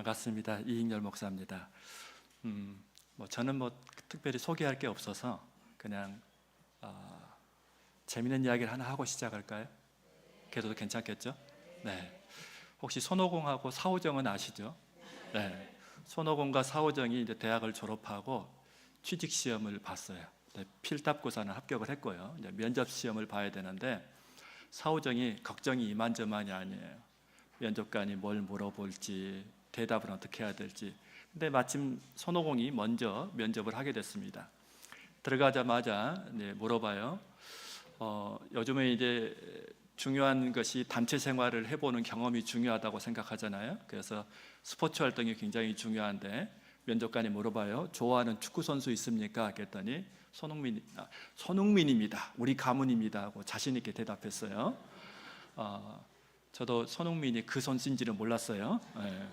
반갑습니다. 이익열 목사입니다. 저는 특별히 소개할 게 없어서 그냥 재밌는 이야기를 하나 하고 시작할까요? 그래도 괜찮겠죠? 네. 혹시 손오공하고 사오정은 아시죠? 네. 손오공과 사오정이 이제 대학을 졸업하고 취직 시험을 봤어요. 네, 필답고사는 합격을 했고요. 이제 면접 시험을 봐야 되는데 사오정이 걱정이 이만저만이 아니에요. 면접관이 뭘 물어볼지, 대답을 어떻게 해야 될지. 근데 마침 손오공이 먼저 면접을 하게 됐습니다. 들어가자마자 물어봐요. 요즘에 이제 중요한 것이 단체 생활을 해보는 경험이 중요하다고 생각하잖아요. 그래서 스포츠 활동이 굉장히 중요한데 면접관이 물어봐요. 좋아하는 축구 선수 있습니까? 그랬더니 손흥민입니다. 우리 가문입니다. 하고 자신 있게 대답했어요. 저도 손흥민이 그 선수인지는 몰랐어요. 네.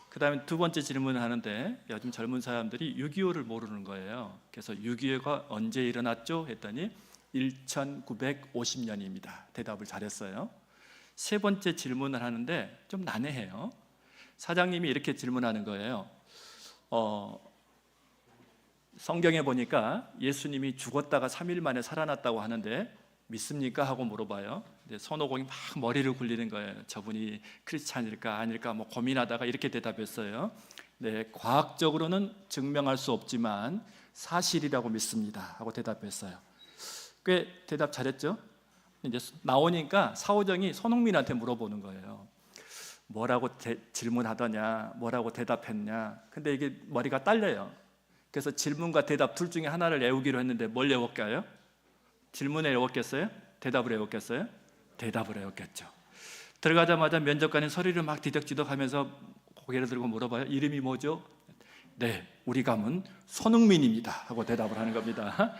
그 다음에 두 번째 질문을 하는데 요즘 젊은 사람들이 6.25를 모르는 거예요. 그래서 6.25가 언제 일어났죠? 했더니 1950년입니다. 대답을 잘했어요. 세 번째 질문을 하는데 좀 난해해요. 사장님이 이렇게 질문하는 거예요. 성경에 보니까 예수님이 죽었다가 3일 만에 살아났다고 하는데 믿습니까? 하고 물어봐요. 손오공이 막 머리를 굴리는 거예요. 저분이 크리스찬일까 아닐까 고민하다가 이렇게 대답했어요. 네, 과학적으로는 증명할 수 없지만 사실이라고 믿습니다. 하고 대답했어요. 꽤 대답 잘했죠? 이제 나오니까 사오정이 손흥민한테 물어보는 거예요. 뭐라고 질문하더냐, 뭐라고 대답했냐. 근데 이게 머리가 딸려요. 그래서 질문과 대답 둘 중에 하나를 외우기로 했는데 뭘 외웠까요? 질문을 외웠겠어요? 대답을 외웠겠어요? 대답을 외웠겠죠. 들어가자마자 면접관이 소리를 막 뒤덕뒤덕하면서 고개를 들고 물어봐요. 이름이 뭐죠? 네, 우리 가문 손흥민입니다. 하고 대답을 하는 겁니다.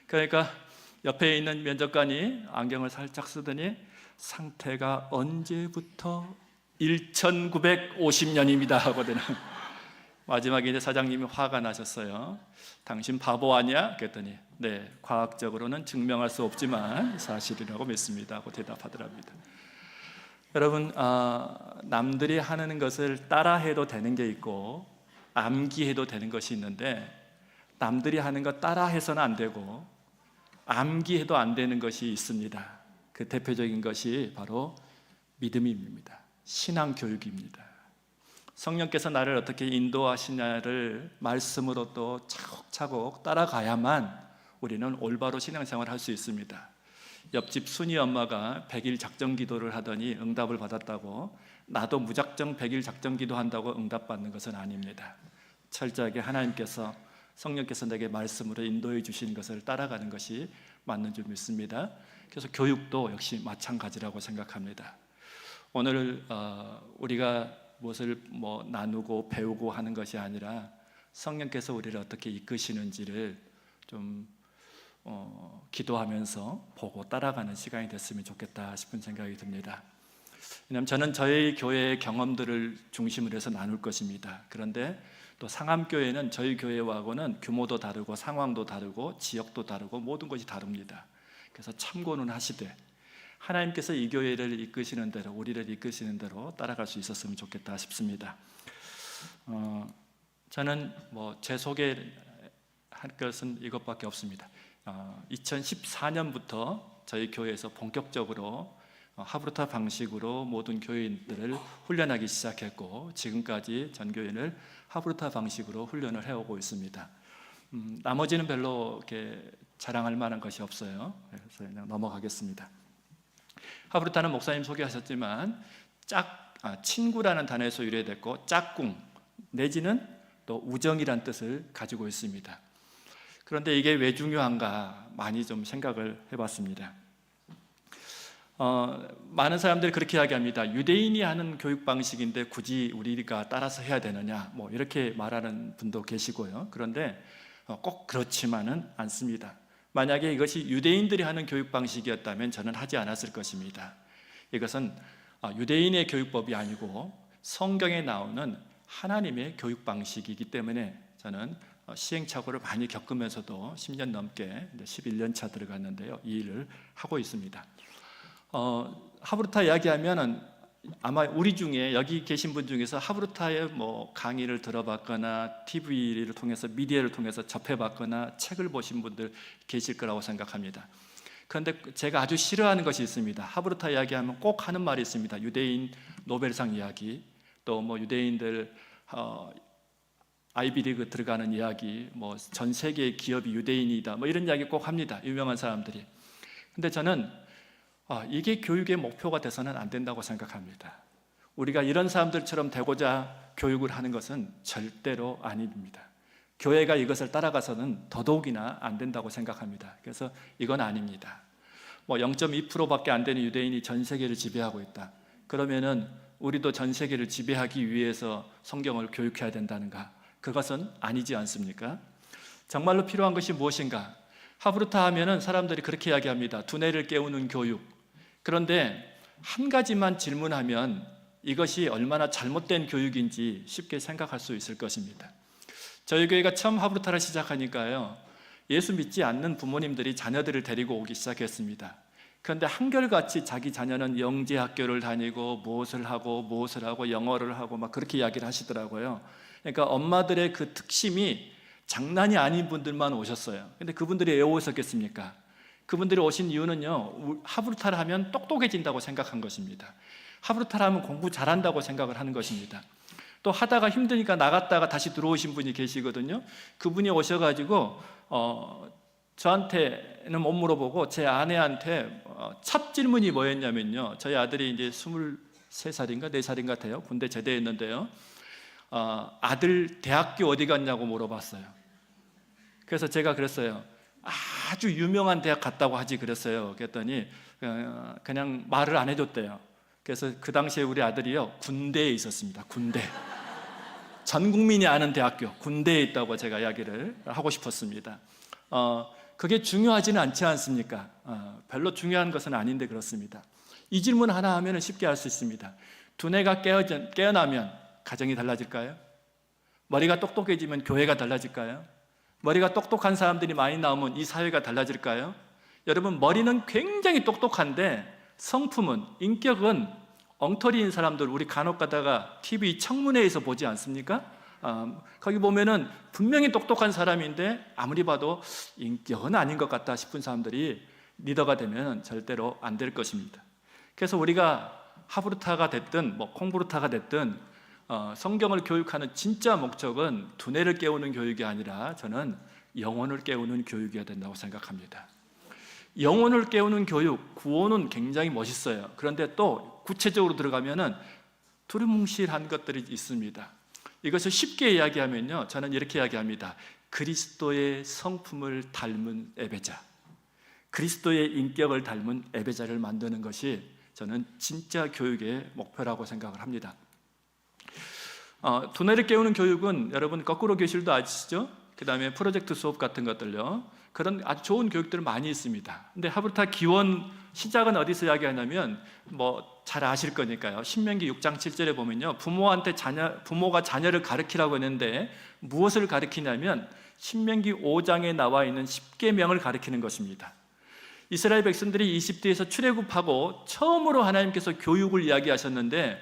그러니까 옆에 있는 면접관이 안경을 살짝 쓰더니 상태가 언제부터 1950년입니다. 하거든요. 마지막에 이제 사장님이 화가 나셨어요. 당신 바보 아니야? 그랬더니 네, 과학적으로는 증명할 수 없지만 사실이라고 믿습니다. 하고 대답하더랍니다. 여러분, 남들이 하는 것을 따라해도 되는 게 있고 암기해도 되는 것이 있는데 남들이 하는 거 따라해서는 안 되고 암기해도 안 되는 것이 있습니다. 그 대표적인 것이 바로 믿음입니다. 신앙교육입니다. 성령께서 나를 어떻게 인도하시냐를 말씀으로 또 차곡차곡 따라가야만 우리는 올바로 신앙생활을 할 수 있습니다. 옆집 순이 엄마가 100일 작정 기도를 하더니 응답을 받았다고 나도 무작정 100일 작정 기도한다고 응답받는 것은 아닙니다. 철저하게 하나님께서 성령께서 내게 말씀으로 인도해 주신 것을 따라가는 것이 맞는 줄 믿습니다. 그래서 교육도 역시 마찬가지라고 생각합니다. 오늘 우리가 무엇을 나누고 배우고 하는 것이 아니라 성령께서 우리를 어떻게 이끄시는지를 좀 기도하면서 보고 따라가는 시간이 됐으면 좋겠다 싶은 생각이 듭니다. 왜냐하면 저는 저희 교회의 경험들을 중심으로 해서 나눌 것입니다. 그런데 또 상암교회는 저희 교회하고는 규모도 다르고 상황도 다르고 지역도 다르고 모든 것이 다릅니다. 그래서 참고는 하시되 하나님께서 이 교회를 이끄시는 대로 우리를 이끄시는 대로 따라갈 수 있었으면 좋겠다 싶습니다. 저는 제 소개할 것은 이것밖에 없습니다. 2014년부터 저희 교회에서 본격적으로 하브루타 방식으로 모든 교회인들을 훈련하기 시작했고 지금까지 전 교회를 하브루타 방식으로 훈련을 해오고 있습니다. 나머지는 별로 이렇게 자랑할 만한 것이 없어요. 그래서 그냥 넘어가겠습니다. 하브루타는 목사님 소개하셨지만 친구라는 단어에서 유래됐고 짝꿍 내지는 또 우정이란 뜻을 가지고 있습니다. 그런데 이게 왜 중요한가 많이 좀 생각을 해봤습니다. 많은 사람들이 그렇게 이야기합니다. 유대인이 하는 교육 방식인데 굳이 우리가 따라서 해야 되느냐 이렇게 말하는 분도 계시고요. 그런데 꼭 그렇지만은 않습니다. 만약에 이것이 유대인들이 하는 교육 방식이었다면 저는 하지 않았을 것입니다. 이것은 유대인의 교육법이 아니고 성경에 나오는 하나님의 교육 방식이기 때문에 저는 시행착오를 많이 겪으면서도 10년 넘게 11년 차 들어갔는데요. 이 일을 하고 있습니다. 하브루타 이야기하면 아마 우리 중에 여기 계신 분 중에서 하브루타의 뭐 강의를 들어봤거나 TV를 통해서 미디어를 통해서 접해봤거나 책을 보신 분들 계실 거라고 생각합니다. 그런데 제가 아주 싫어하는 것이 있습니다. 하브루타 이야기하면 꼭 하는 말이 있습니다. 유대인 노벨상 이야기, 또 뭐 유대인들 아이비리그 들어가는 이야기, 뭐 전 세계의 기업이 유대인이다, 뭐 이런 이야기 꼭 합니다. 유명한 사람들이. 근데 저는 이게 교육의 목표가 돼서는 안 된다고 생각합니다. 우리가 이런 사람들처럼 되고자 교육을 하는 것은 절대로 아닙니다. 교회가 이것을 따라가서는 더더욱이나 안 된다고 생각합니다. 그래서 이건 아닙니다. 뭐 0.2%밖에 안 되는 유대인이 전 세계를 지배하고 있다. 그러면은 우리도 전 세계를 지배하기 위해서 성경을 교육해야 된다는가? 그것은 아니지 않습니까? 정말로 필요한 것이 무엇인가? 하브루타 하면은 사람들이 그렇게 이야기합니다. 두뇌를 깨우는 교육. 그런데 한 가지만 질문하면 이것이 얼마나 잘못된 교육인지 쉽게 생각할 수 있을 것입니다. 저희 교회가 처음 하브루타를 시작하니까요, 예수 믿지 않는 부모님들이 자녀들을 데리고 오기 시작했습니다. 그런데 한결같이 자기 자녀는 영재학교를 다니고 무엇을 하고 영어를 하고 막 그렇게 이야기를 하시더라고요. 그러니까 엄마들의 그 특심이 장난이 아닌 분들만 오셨어요. 근데 그분들이 왜 오셨겠습니까? 그분들이 오신 이유는요, 하브루타를 하면 똑똑해진다고 생각한 것입니다. 하브루타를 하면 공부 잘한다고 생각을 하는 것입니다. 또 하다가 힘드니까 나갔다가 다시 들어오신 분이 계시거든요. 그분이 오셔가지고 저한테는 못 물어보고 제 아내한테 첫 질문이 뭐였냐면요, 저희 아들이 이제 23살인가 4살인 것 같아요. 군대 제대했는데요, 아들 대학교 어디 갔냐고 물어봤어요. 그래서 제가 그랬어요. 아주 유명한 대학 갔다고 하지 그랬어요. 그랬더니 그냥 말을 안 해줬대요. 그래서 그 당시에 우리 아들이요, 군대에 있었습니다. 군대. 전 국민이 아는 대학교, 군대에 있다고 제가 이야기를 하고 싶었습니다. 그게 중요하지는 않지 않습니까? 별로 중요한 것은 아닌데 그렇습니다. 이 질문 하나 하면 쉽게 알 수 있습니다. 두뇌가 깨어나면 가정이 달라질까요? 머리가 똑똑해지면 교회가 달라질까요? 머리가 똑똑한 사람들이 많이 나오면 이 사회가 달라질까요? 여러분, 머리는 굉장히 똑똑한데 성품은, 인격은 엉터리인 사람들 우리 간혹 가다가 TV 청문회에서 보지 않습니까? 거기 보면은 분명히 똑똑한 사람인데 아무리 봐도 인격은 아닌 것 같다 싶은 사람들이 리더가 되면 절대로 안 될 것입니다. 그래서 우리가 하브루타가 됐든 뭐 콩브루타가 됐든 성경을 교육하는 진짜 목적은 두뇌를 깨우는 교육이 아니라 저는 영혼을 깨우는 교육이어야 된다고 생각합니다. 영혼을 깨우는 교육, 구원은 굉장히 멋있어요. 그런데 또 구체적으로 들어가면은 두루뭉실한 것들이 있습니다. 이것을 쉽게 이야기하면요, 저는 이렇게 이야기합니다. 그리스도의 성품을 닮은 예배자, 그리스도의 인격을 닮은 예배자를 만드는 것이 저는 진짜 교육의 목표라고 생각을 합니다. 두뇌를 깨우는 교육은 여러분 거꾸로 교실도 아시죠? 그 다음에 프로젝트 수업 같은 것들요, 그런 아주 좋은 교육들 많이 있습니다. 근데 하브루타 기원 시작은 어디서 이야기하냐면 뭐 잘 아실 거니까요. 신명기 6장 7절에 보면요, 부모가 자녀를 가르치라고 했는데 무엇을 가르치냐면 신명기 5장에 나와 있는 10계명을 가르치는 것입니다. 이스라엘 백성들이 이집트에서 출애굽하고 처음으로 하나님께서 교육을 이야기하셨는데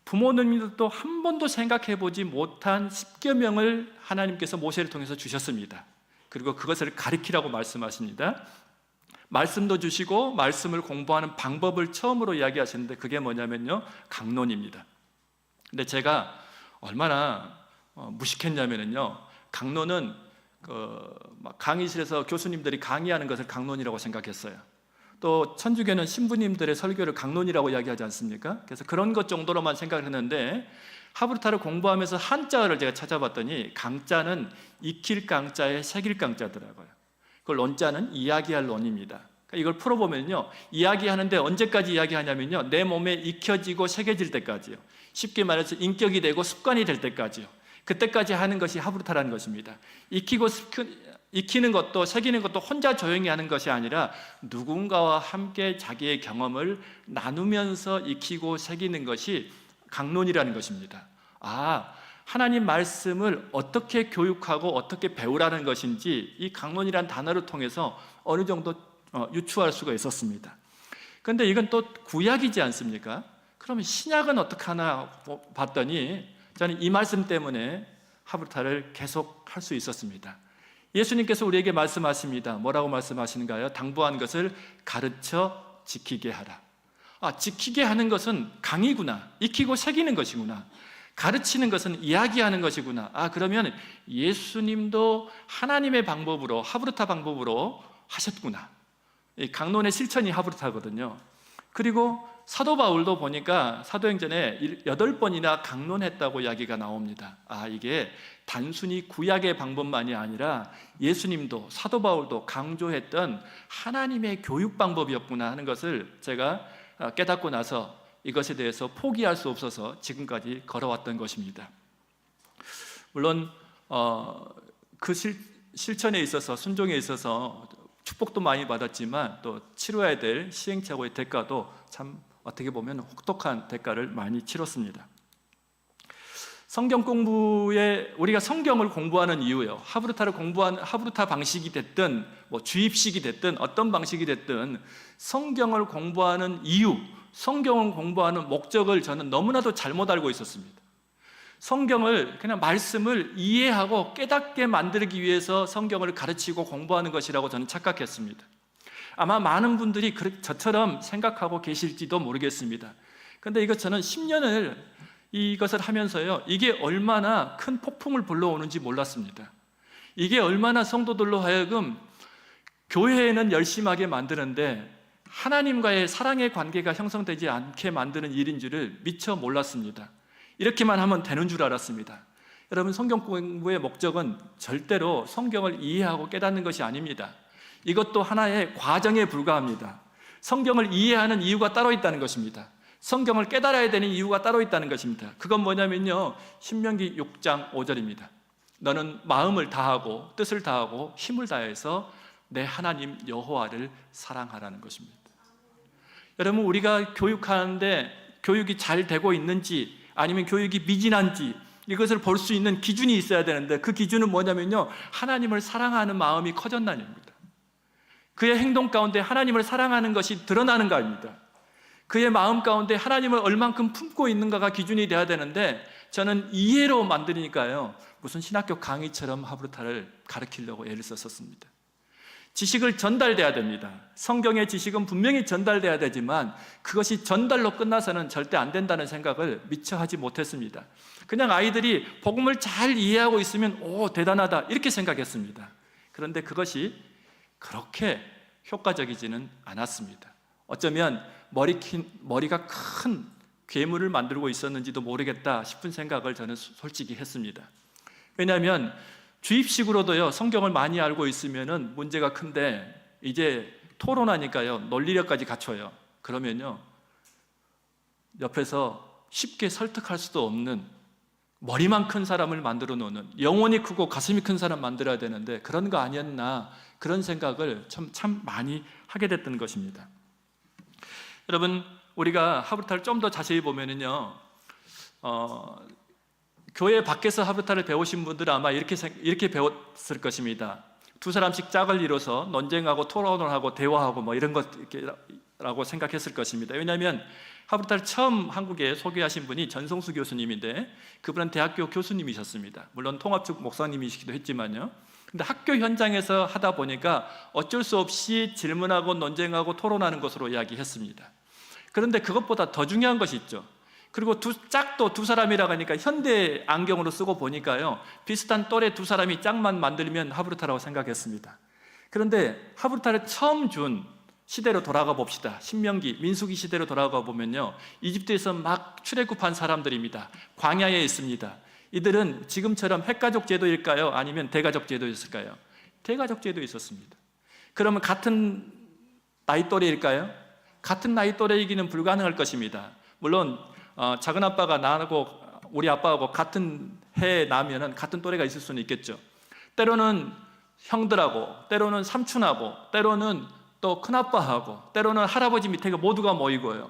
부모님들도 한 번도 생각해 보지 못한 10계명을 하나님께서 모세를 통해서 주셨습니다. 그리고 그것을 가르치라고 말씀하십니다. 말씀도 주시고 말씀을 공부하는 방법을 처음으로 이야기하시는데 그게 뭐냐면요, 강론입니다. 근데 제가 얼마나 무식했냐면요, 강론은 강의실에서 교수님들이 강의하는 것을 강론이라고 생각했어요. 또 천주교는 신부님들의 설교를 강론이라고 이야기하지 않습니까? 그래서 그런 것 정도로만 생각을 했는데 하브루타를 공부하면서 한자어를 제가 찾아봤더니 강자는 익힐 강자에 새길 강자더라고요. 그 론자는 이야기할 론입니다. 그러니까 이걸 풀어보면요, 이야기하는데 언제까지 이야기하냐면요, 내 몸에 익혀지고 새겨질 때까지요. 쉽게 말해서 인격이 되고 습관이 될 때까지요. 그때까지 하는 것이 하브루타라는 것입니다. 익히는 것도 새기는 것도 혼자 조용히 하는 것이 아니라 누군가와 함께 자기의 경험을 나누면서 익히고 새기는 것이 강론이라는 것입니다. 하나님 말씀을 어떻게 교육하고 어떻게 배우라는 것인지 이 강론이라는 단어를 통해서 어느 정도 유추할 수가 있었습니다. 그런데 이건 또 구약이지 않습니까? 그러면 신약은 어떻게 하나 봤더니 저는 이 말씀 때문에 하브르타를 계속 할 수 있었습니다. 예수님께서 우리에게 말씀하십니다. 뭐라고 말씀하시는가요? 당부한 것을 가르쳐 지키게 하라. 지키게 하는 것은 강의구나. 익히고 새기는 것이구나. 가르치는 것은 이야기하는 것이구나. 그러면 예수님도 하나님의 방법으로, 하브르타 방법으로 하셨구나. 이 강론의 실천이 하브르타거든요. 그리고 사도 바울도 보니까 사도행전에 8번이나 강론했다고 이야기가 나옵니다. 이게 단순히 구약의 방법만이 아니라 예수님도 사도 바울도 강조했던 하나님의 교육 방법이었구나 하는 것을 제가 깨닫고 나서 이것에 대해서 포기할 수 없어서 지금까지 걸어왔던 것입니다. 물론 그 실천에 있어서, 순종에 있어서 축복도 많이 받았지만 또 치러야 될 시행착오의 대가도 참 어떻게 보면 혹독한 대가를 많이 치렀습니다. 성경 공부에, 우리가 성경을 공부하는 이유요, 하브르타 방식이 됐든 주입식이 됐든 어떤 방식이 됐든 성경을 공부하는 이유, 성경을 공부하는 목적을 저는 너무나도 잘못 알고 있었습니다. 성경을, 그냥 말씀을 이해하고 깨닫게 만들기 위해서 성경을 가르치고 공부하는 것이라고 저는 착각했습니다. 아마 많은 분들이 저처럼 생각하고 계실지도 모르겠습니다. 그런데 저는 10년을 이것을 하면서요, 이게 얼마나 큰 폭풍을 불러오는지 몰랐습니다. 이게 얼마나 성도들로 하여금 교회에는 열심하게 만드는데 하나님과의 사랑의 관계가 형성되지 않게 만드는 일인 줄을 미처 몰랐습니다. 이렇게만 하면 되는 줄 알았습니다. 여러분, 성경 공부의 목적은 절대로 성경을 이해하고 깨닫는 것이 아닙니다. 이것도 하나의 과정에 불과합니다. 성경을 이해하는 이유가 따로 있다는 것입니다. 성경을 깨달아야 되는 이유가 따로 있다는 것입니다. 그건 뭐냐면요, 신명기 6장 5절입니다. 너는 마음을 다하고 뜻을 다하고 힘을 다해서 내 하나님 여호와를 사랑하라는 것입니다. 여러분, 우리가 교육하는데 교육이 잘 되고 있는지 아니면 교육이 미진한지 이것을 볼 수 있는 기준이 있어야 되는데, 그 기준은 뭐냐면요, 하나님을 사랑하는 마음이 커졌나는 겁니다. 그의 행동 가운데 하나님을 사랑하는 것이 드러나는 것입니다. 그의 마음 가운데 하나님을 얼만큼 품고 있는가가 기준이 돼야 되는데, 저는 이해로 만드니까요, 무슨 신학교 강의처럼 하브르타를 가르치려고 애를 썼습니다. 지식을 전달돼야 됩니다. 성경의 지식은 분명히 전달돼야 되지만 그것이 전달로 끝나서는 절대 안 된다는 생각을 미처 하지 못했습니다. 그냥 아이들이 복음을 잘 이해하고 있으면 대단하다 이렇게 생각했습니다. 그런데 그것이 그렇게 효과적이지는 않았습니다. 어쩌면 머리가 큰 괴물을 만들고 있었는지도 모르겠다 싶은 생각을 저는 솔직히 했습니다. 왜냐하면 주입식으로도요, 성경을 많이 알고 있으면은 문제가 큰데, 이제 토론하니까요, 논리력까지 갖춰요. 그러면요, 옆에서 쉽게 설득할 수도 없는 머리만 큰 사람을 만들어 놓는, 영혼이 크고 가슴이 큰 사람 만들어야 되는데 그런 거 아니었나, 그런 생각을 참 많이 하게 됐던 것입니다. 여러분, 우리가 하브르타를 좀 더 자세히 보면은요, 교회 밖에서 하브르타를 배우신 분들은 아마 이렇게 배웠을 것입니다. 두 사람씩 짝을 이뤄서 논쟁하고 토론을 하고 대화하고 이런 것라고 생각했을 것입니다. 왜냐하면 하브르타를 처음 한국에 소개하신 분이 전성수 교수님인데, 그분은 대학교 교수님이셨습니다. 물론 통합측 목사님이시기도 했지만요. 근데 학교 현장에서 하다 보니까 어쩔 수 없이 질문하고 논쟁하고 토론하는 것으로 이야기했습니다. 그런데 그것보다 더 중요한 것이 있죠. 그리고 짝도 두 사람이라고 하니까 현대 안경으로 쓰고 보니까요, 비슷한 또래 두 사람이 짝만 만들면 하브르타라고 생각했습니다. 그런데 하브르타를 처음 준 시대로 돌아가 봅시다. 신명기, 민수기 시대로 돌아가 보면요, 이집트에서 막 출애굽한 사람들입니다. 광야에 있습니다. 이들은 지금처럼 핵가족 제도일까요? 아니면 대가족 제도였을까요? 대가족 제도에 있었습니다. 그러면 같은 나이 또래일까요? 같은 나이 또래이기는 불가능할 것입니다. 물론 작은 아빠가 나하고 우리 아빠하고 같은 해에 나면은 같은 또래가 있을 수는 있겠죠. 때로는 형들하고, 때로는 삼촌하고, 때로는 또 큰아빠하고, 때로는 할아버지 밑에 모두가 모이고요.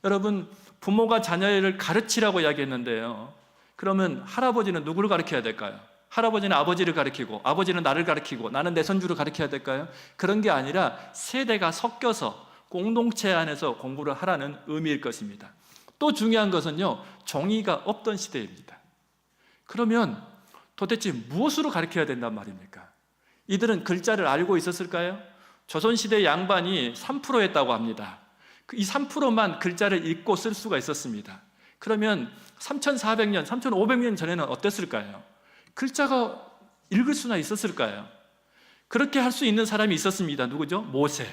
여러분, 부모가 자녀를 가르치라고 이야기했는데요, 그러면 할아버지는 누구를 가르쳐야 될까요? 할아버지는 아버지를 가르치고, 아버지는 나를 가르치고, 나는 내 손주를 가르쳐야 될까요? 그런 게 아니라 세대가 섞여서 공동체 안에서 공부를 하라는 의미일 것입니다. 또 중요한 것은요, 종이가 없던 시대입니다. 그러면 도대체 무엇으로 가르쳐야 된단 말입니까? 이들은 글자를 알고 있었을까요? 조선시대 양반이 3%였다고 합니다. 이 3%만 글자를 읽고 쓸 수가 있었습니다. 그러면 3400년, 3500년 전에는 어땠을까요? 글자가 읽을 수나 있었을까요? 그렇게 할 수 있는 사람이 있었습니다. 누구죠? 모세.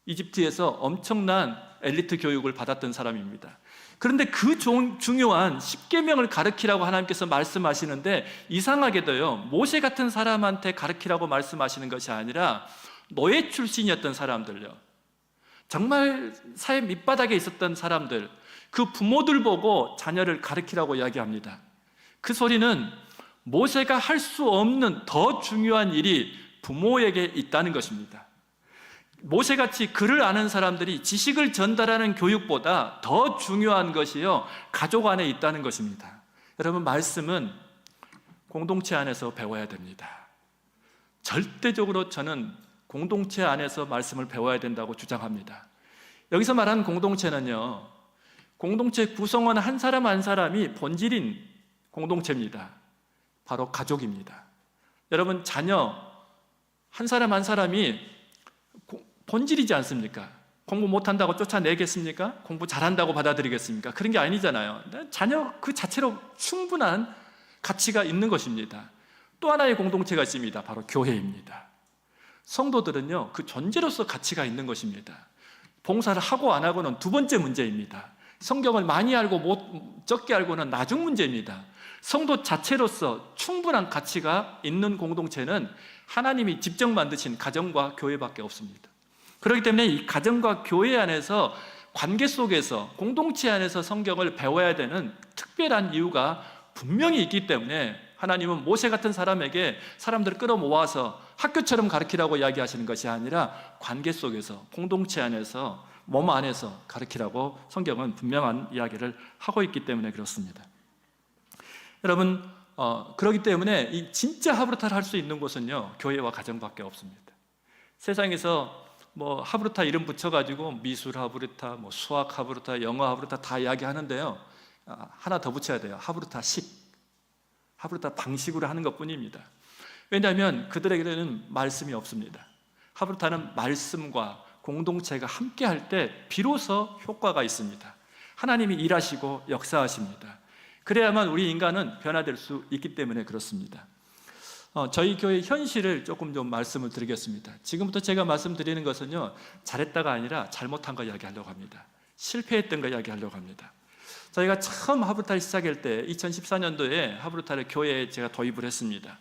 이집트에서 엄청난 엘리트 교육을 받았던 사람입니다. 그런데 그 중요한 10계명을 가르치라고 하나님께서 말씀하시는데, 이상하게도요, 모세 같은 사람한테 가르치라고 말씀하시는 것이 아니라 노예 출신이었던 사람들요, 정말 사회 밑바닥에 있었던 사람들, 그 부모들 보고 자녀를 가르치라고 이야기합니다. 그 소리는 모세가 할 수 없는 더 중요한 일이 부모에게 있다는 것입니다. 모세같이 글을 아는 사람들이 지식을 전달하는 교육보다 더 중요한 것이요, 가족 안에 있다는 것입니다. 여러분, 말씀은 공동체 안에서 배워야 됩니다. 절대적으로 저는 공동체 안에서 말씀을 배워야 된다고 주장합니다. 여기서 말하는 공동체는요, 공동체 구성원 한 사람 한 사람이 본질인 공동체입니다. 바로 가족입니다. 여러분, 자녀 한 사람 한 사람이 본질이지 않습니까? 공부 못한다고 쫓아내겠습니까? 공부 잘한다고 받아들이겠습니까? 그런 게 아니잖아요. 자녀 그 자체로 충분한 가치가 있는 것입니다. 또 하나의 공동체가 있습니다. 바로 교회입니다. 성도들은요, 그 존재로서 가치가 있는 것입니다. 봉사를 하고 안 하고는 두 번째 문제입니다. 성경을 많이 알고 적게 알고는 나중 문제입니다. 성도 자체로서 충분한 가치가 있는 공동체는 하나님이 직접 만드신 가정과 교회밖에 없습니다. 그렇기 때문에 이 가정과 교회 안에서, 관계 속에서, 공동체 안에서 성경을 배워야 되는 특별한 이유가 분명히 있기 때문에 하나님은 모세 같은 사람에게 사람들을 끌어모아서 학교처럼 가르치라고 이야기하시는 것이 아니라 관계 속에서, 공동체 안에서, 몸 안에서 가르치라고 성경은 분명한 이야기를 하고 있기 때문에 그렇습니다. 여러분, 그렇기 때문에 이 진짜 하브루타를 할 수 있는 곳은요, 교회와 가정밖에 없습니다. 세상에서 뭐 하브루타 이름 붙여가지고 미술 하브루타, 뭐 수학 하브루타, 영어 하브루타 다 이야기하는데요, 하나 더 붙여야 돼요. 하브루타식, 하브루타 방식으로 하는 것뿐입니다. 왜냐하면 그들에게는 말씀이 없습니다. 하브루타는 말씀과 공동체가 함께 할 때 비로소 효과가 있습니다. 하나님이 일하시고 역사하십니다. 그래야만 우리 인간은 변화될 수 있기 때문에 그렇습니다. 저희 교회 현실을 조금 좀 말씀을 드리겠습니다. 지금부터 제가 말씀드리는 것은요, 잘했다가 아니라 잘못한 거 이야기하려고 합니다. 실패했던 거 이야기하려고 합니다. 저희가 처음 하브루타를 시작할 때 2014년도에 하브루타를 교회에 제가 도입을 했습니다.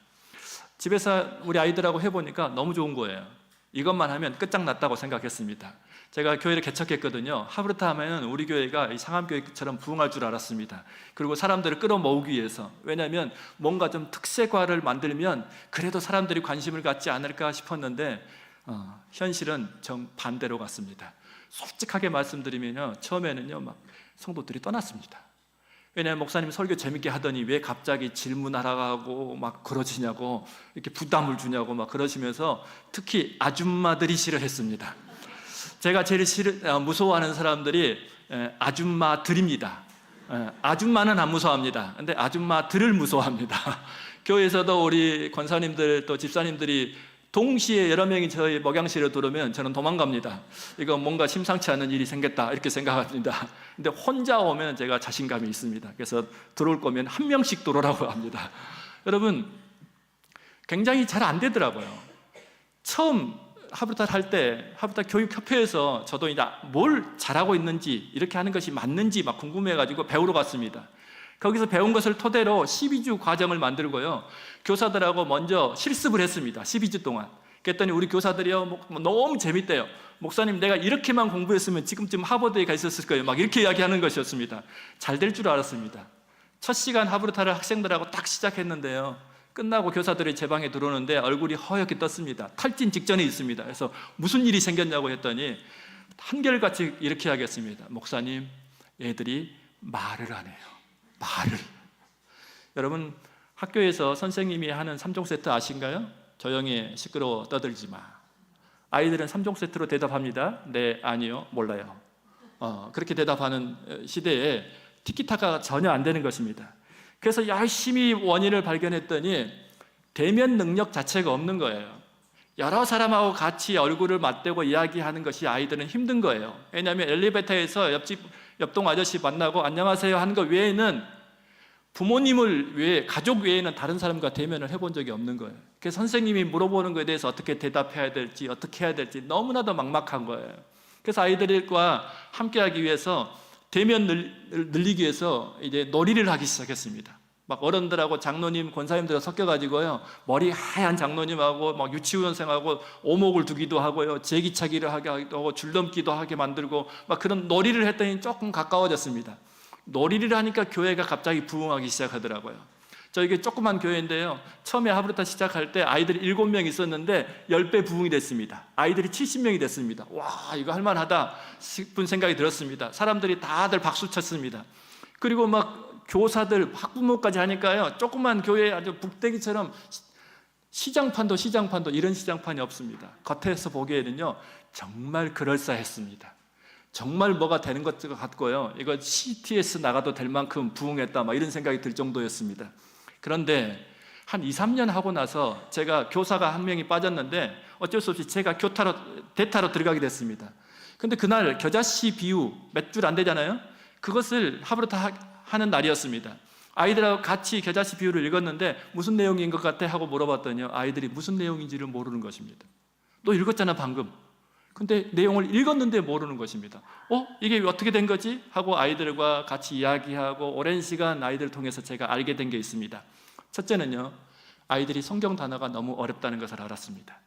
집에서 우리 아이들하고 해보니까 너무 좋은 거예요. 이것만 하면 끝장났다고 생각했습니다. 제가 교회를 개척했거든요. 하브루타 하면 우리 교회가 상암교회처럼 부흥할 줄 알았습니다. 그리고 사람들을 끌어모으기 위해서, 왜냐하면 뭔가 좀 특색화를 만들면 그래도 사람들이 관심을 갖지 않을까 싶었는데 현실은 정반대로 갔습니다. 솔직하게 말씀드리면요, 처음에는요, 막 성도들이 떠났습니다. 왜냐하면 목사님 설교 재밌게 하더니 왜 갑자기 질문하라고 막 그러시냐고, 이렇게 부담을 주냐고 막 그러시면서, 특히 아줌마들이 싫어했습니다. 제가 제일 무서워하는 사람들이 아줌마들입니다. 아줌마는 안 무서워합니다. 근데 아줌마들을 무서워합니다. 교회에서도 우리 권사님들 또 집사님들이 동시에 여러 명이 저희 목양실에 들어오면 저는 도망갑니다. 이거 뭔가 심상치 않은 일이 생겼다 이렇게 생각합니다. 근데 혼자 오면 제가 자신감이 있습니다. 그래서 들어올 거면 한 명씩 들어오라고 합니다. 여러분, 굉장히 잘 안 되더라고요. 처음 하브루타를 할 때 하브루타 교육협회에서 저도 이제 뭘 잘하고 있는지, 이렇게 하는 것이 맞는지 막 궁금해가지고 배우러 갔습니다. 거기서 배운 것을 토대로 12주 과정을 만들고요, 교사들하고 먼저 실습을 했습니다. 12주 동안. 그랬더니 우리 교사들이요, 너무 재밌대요. 목사님, 내가 이렇게만 공부했으면 지금쯤 하버드에 가 있었을 거예요. 막 이렇게 이야기하는 것이었습니다. 잘 될 줄 알았습니다. 첫 시간 하브루타를 학생들하고 딱 시작했는데요, 끝나고 교사들이 제 방에 들어오는데 얼굴이 허옇게 떴습니다. 탈진 직전에 있습니다. 그래서 무슨 일이 생겼냐고 했더니 한결같이 이렇게 하겠습니다. 목사님, 애들이 말을 안 해요. 말을. 여러분, 학교에서 선생님이 하는 3종 세트 아신가요? 조용히 시끄러워 떠들지 마. 아이들은 3종 세트로 대답합니다. 네, 아니요, 몰라요. 그렇게 대답하는 시대에 티키타카가 전혀 안 되는 것입니다. 그래서 열심히 원인을 발견했더니 대면 능력 자체가 없는 거예요. 여러 사람하고 같이 얼굴을 맞대고 이야기하는 것이 아이들은 힘든 거예요. 왜냐하면 엘리베이터에서 옆동 아저씨 만나고 안녕하세요 하는 것 외에는 부모님을 외에, 가족 외에는 다른 사람과 대면을 해본 적이 없는 거예요. 그래서 선생님이 물어보는 것에 대해서 어떻게 대답해야 될지, 어떻게 해야 될지 너무나도 막막한 거예요. 그래서 아이들과 함께하기 위해서 대면을 늘리기 위해서 이제 놀이를 하기 시작했습니다. 막 어른들하고 장로님, 권사님들 섞여가지고요, 머리 하얀 장로님하고 막 유치원생하고 오목을 두기도 하고요, 제기차기를 하게 하고 줄넘기도 하게 만들고 막 그런 놀이를 했더니 조금 가까워졌습니다. 놀이를 하니까 교회가 갑자기 부흥하기 시작하더라고요. 저희가 조그만 교회인데요, 처음에 하브르타 시작할 때 아이들이 7명 있었는데 10배 부흥이 됐습니다. 아이들이 70명이 됐습니다. 와, 이거 할만하다 싶은 생각이 들었습니다. 사람들이 다들 박수 쳤습니다. 그리고 막 교사들, 학부모까지 하니까요, 조그만 교회 아주 북대기처럼 시장판도 이런 시장판이 없습니다. 겉에서 보기에는요 정말 그럴싸했습니다. 정말 뭐가 되는 것 같고요, 이거 CTS 나가도 될 만큼 부흥했다 막 이런 생각이 들 정도였습니다. 그런데 한 2, 3년 하고 나서 제가 교사가 한 명이 빠졌는데 어쩔 수 없이 제가 대타로 들어가게 됐습니다. 근데 그날 겨자씨 비유 몇 줄 안 되잖아요. 그것을 하브르타 하는 날이었습니다. 아이들하고 같이 겨자씨 비유를 읽었는데 무슨 내용인 것 같아 하고 물어봤더니요, 아이들이 무슨 내용인지를 모르는 것입니다. 너 읽었잖아 방금. 근데 내용을 읽었는데 모르는 것입니다. 이게 어떻게 된 거지? 하고 아이들과 같이 이야기하고 오랜 시간 아이들을 통해서 제가 알게 된 게 있습니다. 첫째는요, 아이들이 성경 단어가 너무 어렵다는 것을 알았습니다.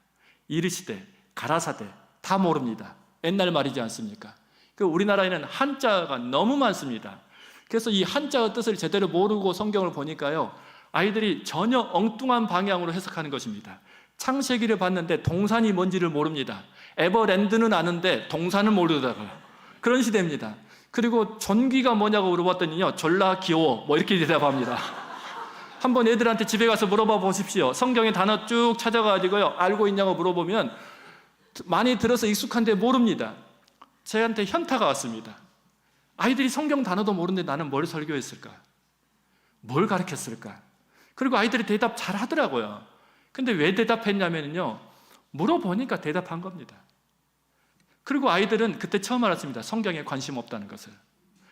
이르시되, 가라사대 다 모릅니다. 옛날 말이지 않습니까? 우리나라에는 한자가 너무 많습니다. 그래서 이 한자의 뜻을 제대로 모르고 성경을 보니까요, 아이들이 전혀 엉뚱한 방향으로 해석하는 것입니다. 창세기를 봤는데 동산이 뭔지를 모릅니다. 에버랜드는 아는데 동산은 모르더라고요. 그런 시대입니다. 그리고 전기가 뭐냐고 물어봤더니요, 졸라 귀여워 뭐 이렇게 대답합니다. 한번 애들한테 집에 가서 물어봐 보십시오. 성경의 단어 쭉 찾아가지고요, 알고 있냐고 물어보면 많이 들어서 익숙한데 모릅니다. 저한테 현타가 왔습니다. 아이들이 성경 단어도 모르는데 나는 뭘 설교했을까? 뭘 가르쳤을까? 그리고 아이들이 대답 잘 하더라고요. 근데 왜 대답했냐면요, 물어보니까 대답한 겁니다. 그리고 아이들은 그때 처음 알았습니다. 성경에 관심 없다는 것을.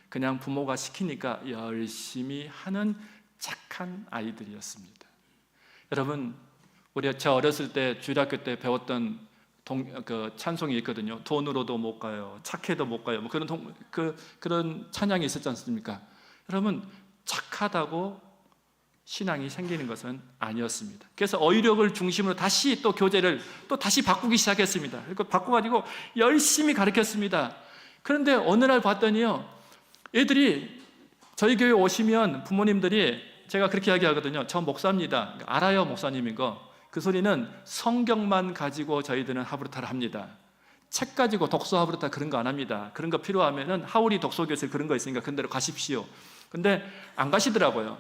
그냥 부모가 시키니까 열심히 하는 착한 아이들이었습니다. 여러분, 저 어렸을 때 주일학교 때 배웠던 찬송이 있거든요. 돈으로도 못 가요, 착해도 못 가요, 뭐 그런 찬양이 있었지 않습니까? 여러분, 착하다고 신앙이 생기는 것은 아니었습니다. 그래서 어휘력을 중심으로 다시 또 교재를 또 다시 바꾸기 시작했습니다. 그러니까 바꿔가지고 열심히 가르쳤습니다. 그런데 어느 날 봤더니요, 애들이 저희 교회 오시면 부모님들이, 제가 그렇게 이야기하거든요. 저 목사입니다. 알아요, 목사님인 거. 그 소리는 성경만 가지고 저희들은 하브르타를 합니다. 책 가지고 독서 하브르타 그런 거 안 합니다. 그런 거 필요하면은 하울이 독서교실 그런 거 있으니까 그런 데로 가십시오. 근데 안 가시더라고요.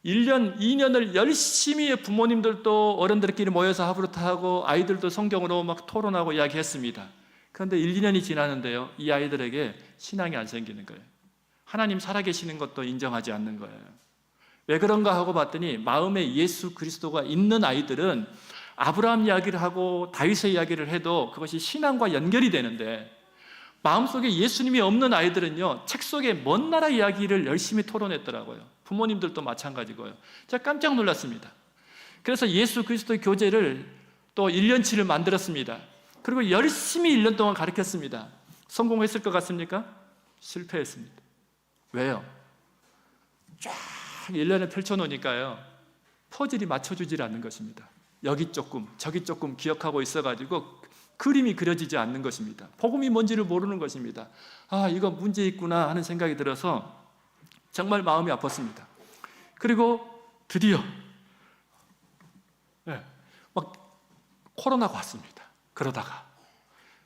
1년, 2년을 열심히 부모님들도 어른들끼리 모여서 하브르타 하고 아이들도 성경으로 막 토론하고 이야기했습니다. 그런데 1, 2년이 지나는데요, 이 아이들에게 신앙이 안 생기는 거예요. 하나님 살아계시는 것도 인정하지 않는 거예요. 왜 그런가 하고 봤더니 마음에 예수 그리스도가 있는 아이들은 아브라함 이야기를 하고 다윗의 이야기를 해도 그것이 신앙과 연결이 되는데, 마음속에 예수님이 없는 아이들은요, 책 속에 먼 나라 이야기를 열심히 토론했더라고요. 부모님들도 마찬가지고요. 제가 깜짝 놀랐습니다. 그래서 예수 그리스도의 교재를 또 1년치를 만들었습니다. 그리고 열심히 1년 동안 가르쳤습니다. 성공했을 것 같습니까? 실패했습니다. 왜요? 쫙 1년에 펼쳐놓으니까요, 퍼즐이 맞춰주질 않는 것입니다. 여기 조금 저기 조금 기억하고 있어가지고 그림이 그려지지 않는 것입니다. 복음이 뭔지를 모르는 것입니다. 이거 문제 있구나 하는 생각이 들어서 정말 마음이 아팠습니다. 그리고 드디어 막 코로나가 왔습니다. 그러다가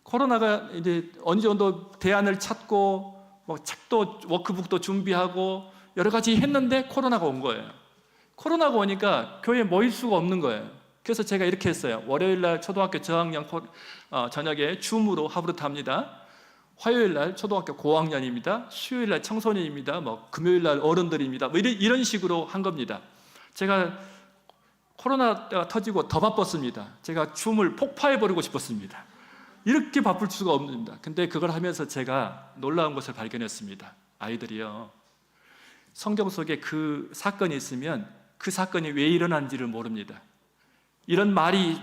코로나가 이제 어느 정도 대안을 찾고 뭐 책도 워크북도 준비하고 여러 가지 했는데 코로나가 온 거예요. 코로나가 오니까 교회에 모일 수가 없는 거예요. 그래서 제가 이렇게 했어요. 월요일 날 초등학교 저학년 저녁에 줌으로 하브르타 합니다. 화요일 날 초등학교 고학년입니다. 수요일 날 청소년입니다. 뭐 금요일 날 어른들입니다. 뭐 이런 식으로 한 겁니다. 제가 코로나가 터지고 더 바빴습니다. 제가 줌을 폭파해버리고 싶었습니다. 이렇게 바쁠 수가 없습니다. 근데 그걸 하면서 제가 놀라운 것을 발견했습니다. 아이들이요, 성경 속에 그 사건이 있으면 그 사건이 왜 일어난지를 모릅니다. 이런 말이,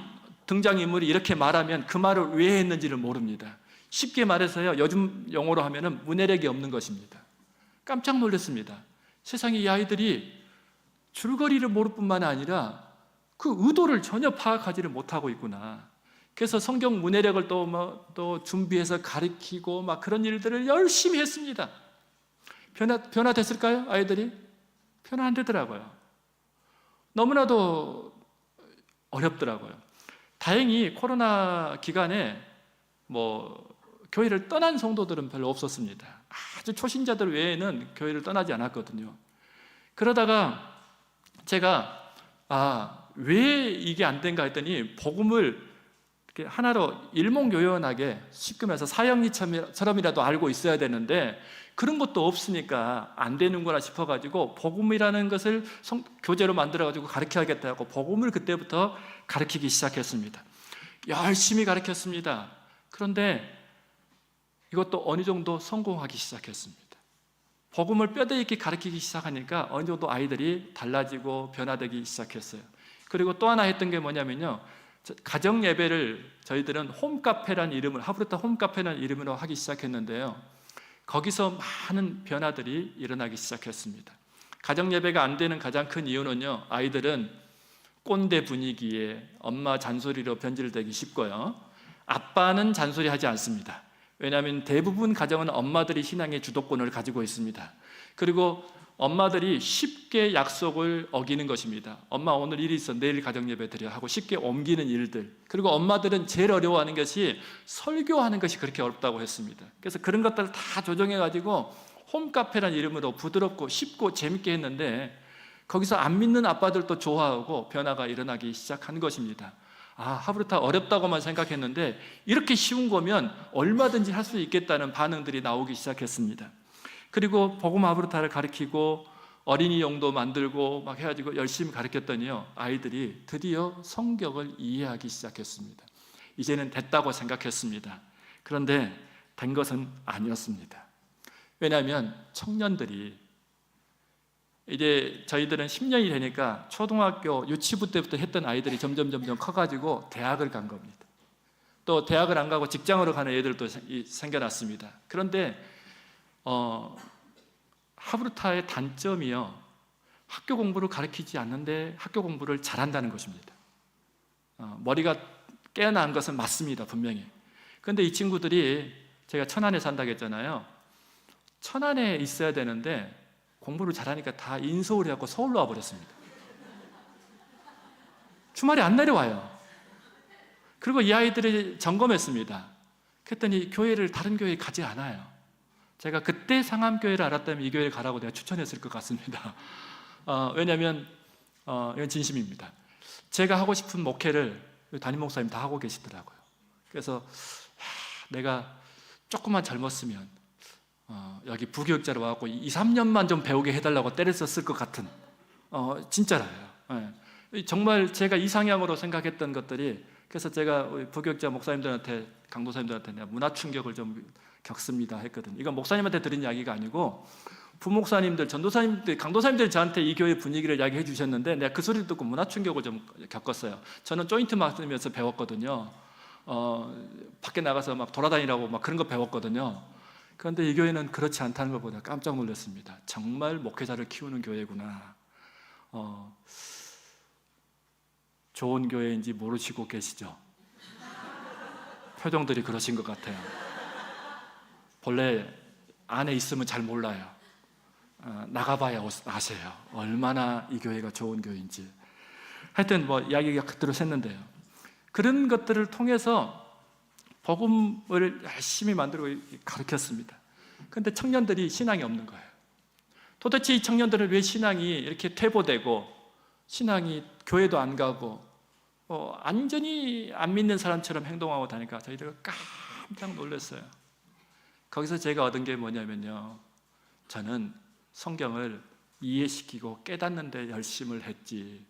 등장인물이 이렇게 말하면 그 말을 왜 했는지를 모릅니다. 쉽게 말해서요, 요즘 용어로 하면은 문해력이 없는 것입니다. 깜짝 놀랐습니다. 세상에 이 아이들이 줄거리를 모를 뿐만 아니라 그 의도를 전혀 파악하지를 못하고 있구나. 그래서 성경 문해력을 또 준비해서 가르치고 막 그런 일들을 열심히 했습니다. 변화됐을까요? 아이들이? 변화 안 되더라고요. 너무나도 어렵더라고요. 다행히 코로나 기간에 교회를 떠난 성도들은 별로 없었습니다. 아주 초신자들 외에는 교회를 떠나지 않았거든요. 그러다가 제가 왜 이게 안 된가 했더니 복음을 이렇게 하나로 일목요연하게 쉽게 말해서 사형리처럼이라도 알고 있어야 되는데 그런 것도 없으니까 안 되는구나 싶어가지고 복음이라는 것을 교재로 만들어가지고 가르쳐야겠다고 복음을 그때부터 가르치기 시작했습니다. 열심히 가르쳤습니다. 그런데 이것도 어느 정도 성공하기 시작했습니다. 복음을 뼈대 있게 가르치기 시작하니까 어느 정도 아이들이 달라지고 변화되기 시작했어요. 그리고 또 하나 했던 게 뭐냐면요, 가정 예배를 저희들은 홈카페라는 이름을, 하브르타 홈카페라는 이름으로 하기 시작했는데요, 거기서 많은 변화들이 일어나기 시작했습니다. 가정 예배가 안 되는 가장 큰 이유는요, 아이들은 꼰대 분위기에 엄마 잔소리로 변질되기 쉽고요, 아빠는 잔소리하지 않습니다. 왜냐하면 대부분 가정은 엄마들이 신앙의 주도권을 가지고 있습니다. 그리고 엄마들이 쉽게 약속을 어기는 것입니다. 엄마 오늘 일이 있어, 내일 가정예배 드려 하고 쉽게 옮기는 일들. 그리고 엄마들은 제일 어려워하는 것이 설교하는 것이 그렇게 어렵다고 했습니다. 그래서 그런 것들을 다 조정해가지고 홈카페라는 이름으로 부드럽고 쉽고 재밌게 했는데 거기서 안 믿는 아빠들도 좋아하고 변화가 일어나기 시작한 것입니다. 하브르타 어렵다고만 생각했는데 이렇게 쉬운 거면 얼마든지 할 수 있겠다는 반응들이 나오기 시작했습니다. 그리고 복음 하브르타를 가르치고 어린이 용도 만들고 막 해가지고 열심히 가르쳤더니요, 아이들이 드디어 성경을 이해하기 시작했습니다. 이제는 됐다고 생각했습니다. 그런데 된 것은 아니었습니다. 왜냐하면 청년들이 이제 저희들은 10년이 되니까 초등학교 유치부 때부터 했던 아이들이 점점 커가지고 대학을 간 겁니다. 또 대학을 안 가고 직장으로 가는 애들도 생겨났습니다. 그런데 하브르타의 단점이요, 학교 공부를 가르치지 않는데 학교 공부를 잘한다는 것입니다. 머리가 깨어난 것은 맞습니다, 분명히. 그런데 이 친구들이, 제가 천안에 산다고 했잖아요. 천안에 있어야 되는데 공부를 잘하니까 다 인서울에 갖고 서울로 와버렸습니다. 주말에 안 내려와요. 그리고 이 아이들이 점검했습니다. 그랬더니 교회를 다른 교회에 가지 않아요. 제가 그때 상암교회를 알았다면 이 교회를 가라고 내가 추천했을 것 같습니다. 왜냐하면 이건 진심입니다. 제가 하고 싶은 목회를 담임 목사님 다 하고 계시더라고요. 그래서 내가 조금만 젊었으면 여기 부교육자로 와서 2, 3년만 좀 배우게 해달라고 때를 썼을 것 같은, 진짜라요. 정말 제가 이상향으로 생각했던 것들이, 그래서 제가 부교육자 목사님들한테, 강도사님들한테 내가 문화 충격을 좀 겪습니다 했거든요. 이건 목사님한테 들은 이야기가 아니고 부목사님들, 전도사님들, 강도사님들이 저한테 이 교회 분위기를 이야기해 주셨는데 내가 그 소리를 듣고 문화 충격을 좀 겪었어요. 저는 조인트 맡으면서 배웠거든요. 밖에 나가서 막 돌아다니라고 막 그런 거 배웠거든요. 그런데 이 교회는 그렇지 않다는 걸 보다 깜짝 놀랐습니다. 정말 목회자를 키우는 교회구나. 좋은 교회인지 모르시고 계시죠? 표정들이 그러신 것 같아요. 본래 안에 있으면 잘 몰라요. 나가봐야 아세요. 얼마나 이 교회가 좋은 교회인지. 하여튼 이야기가 그대로 샜는데요. 그런 것들을 통해서 복음을 열심히 만들고 가르쳤습니다. 그런데 청년들이 신앙이 없는 거예요. 도대체 이 청년들은 왜 신앙이 이렇게 퇴보되고 신앙이 교회도 안 가고 완전히 안 믿는 사람처럼 행동하고 다니까 저희들은 깜짝 놀랐어요. 거기서 제가 얻은 게 뭐냐면요, 저는 성경을 이해시키고 깨닫는 데 열심을 했지,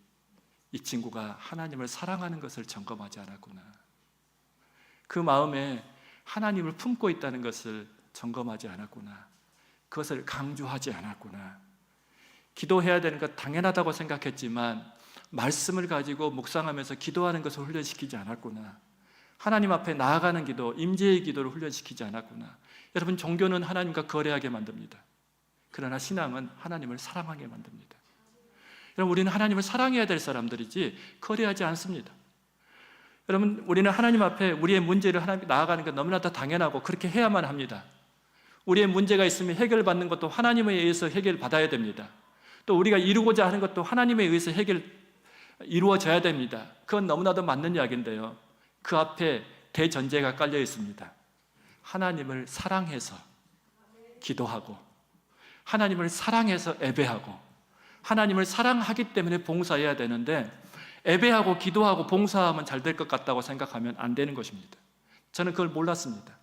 이 친구가 하나님을 사랑하는 것을 점검하지 않았구나, 그 마음에 하나님을 품고 있다는 것을 점검하지 않았구나, 그것을 강조하지 않았구나, 기도해야 되는 것 당연하다고 생각했지만 말씀을 가지고 묵상하면서 기도하는 것을 훈련시키지 않았구나, 하나님 앞에 나아가는 기도, 임재의 기도를 훈련시키지 않았구나. 여러분, 종교는 하나님과 거래하게 만듭니다. 그러나 신앙은 하나님을 사랑하게 만듭니다. 여러분, 우리는 하나님을 사랑해야 될 사람들이지 거래하지 않습니다. 여러분, 우리는 하나님 앞에 우리의 문제를 하나님께 나아가는 것 너무나 다 당연하고 그렇게 해야만 합니다. 우리의 문제가 있으면 해결받는 것도 하나님에 의해서 해결받아야 됩니다. 또 우리가 이루고자 하는 것도 하나님에 의해서 이루어져야 됩니다. 그건 너무나도 맞는 이야기인데요, 그 앞에 대전제가 깔려 있습니다. 하나님을 사랑해서 기도하고, 하나님을 사랑해서 예배하고, 하나님을 사랑하기 때문에 봉사해야 되는데, 예배하고 기도하고 봉사하면 잘 될 것 같다고 생각하면 안 되는 것입니다. 저는 그걸 몰랐습니다.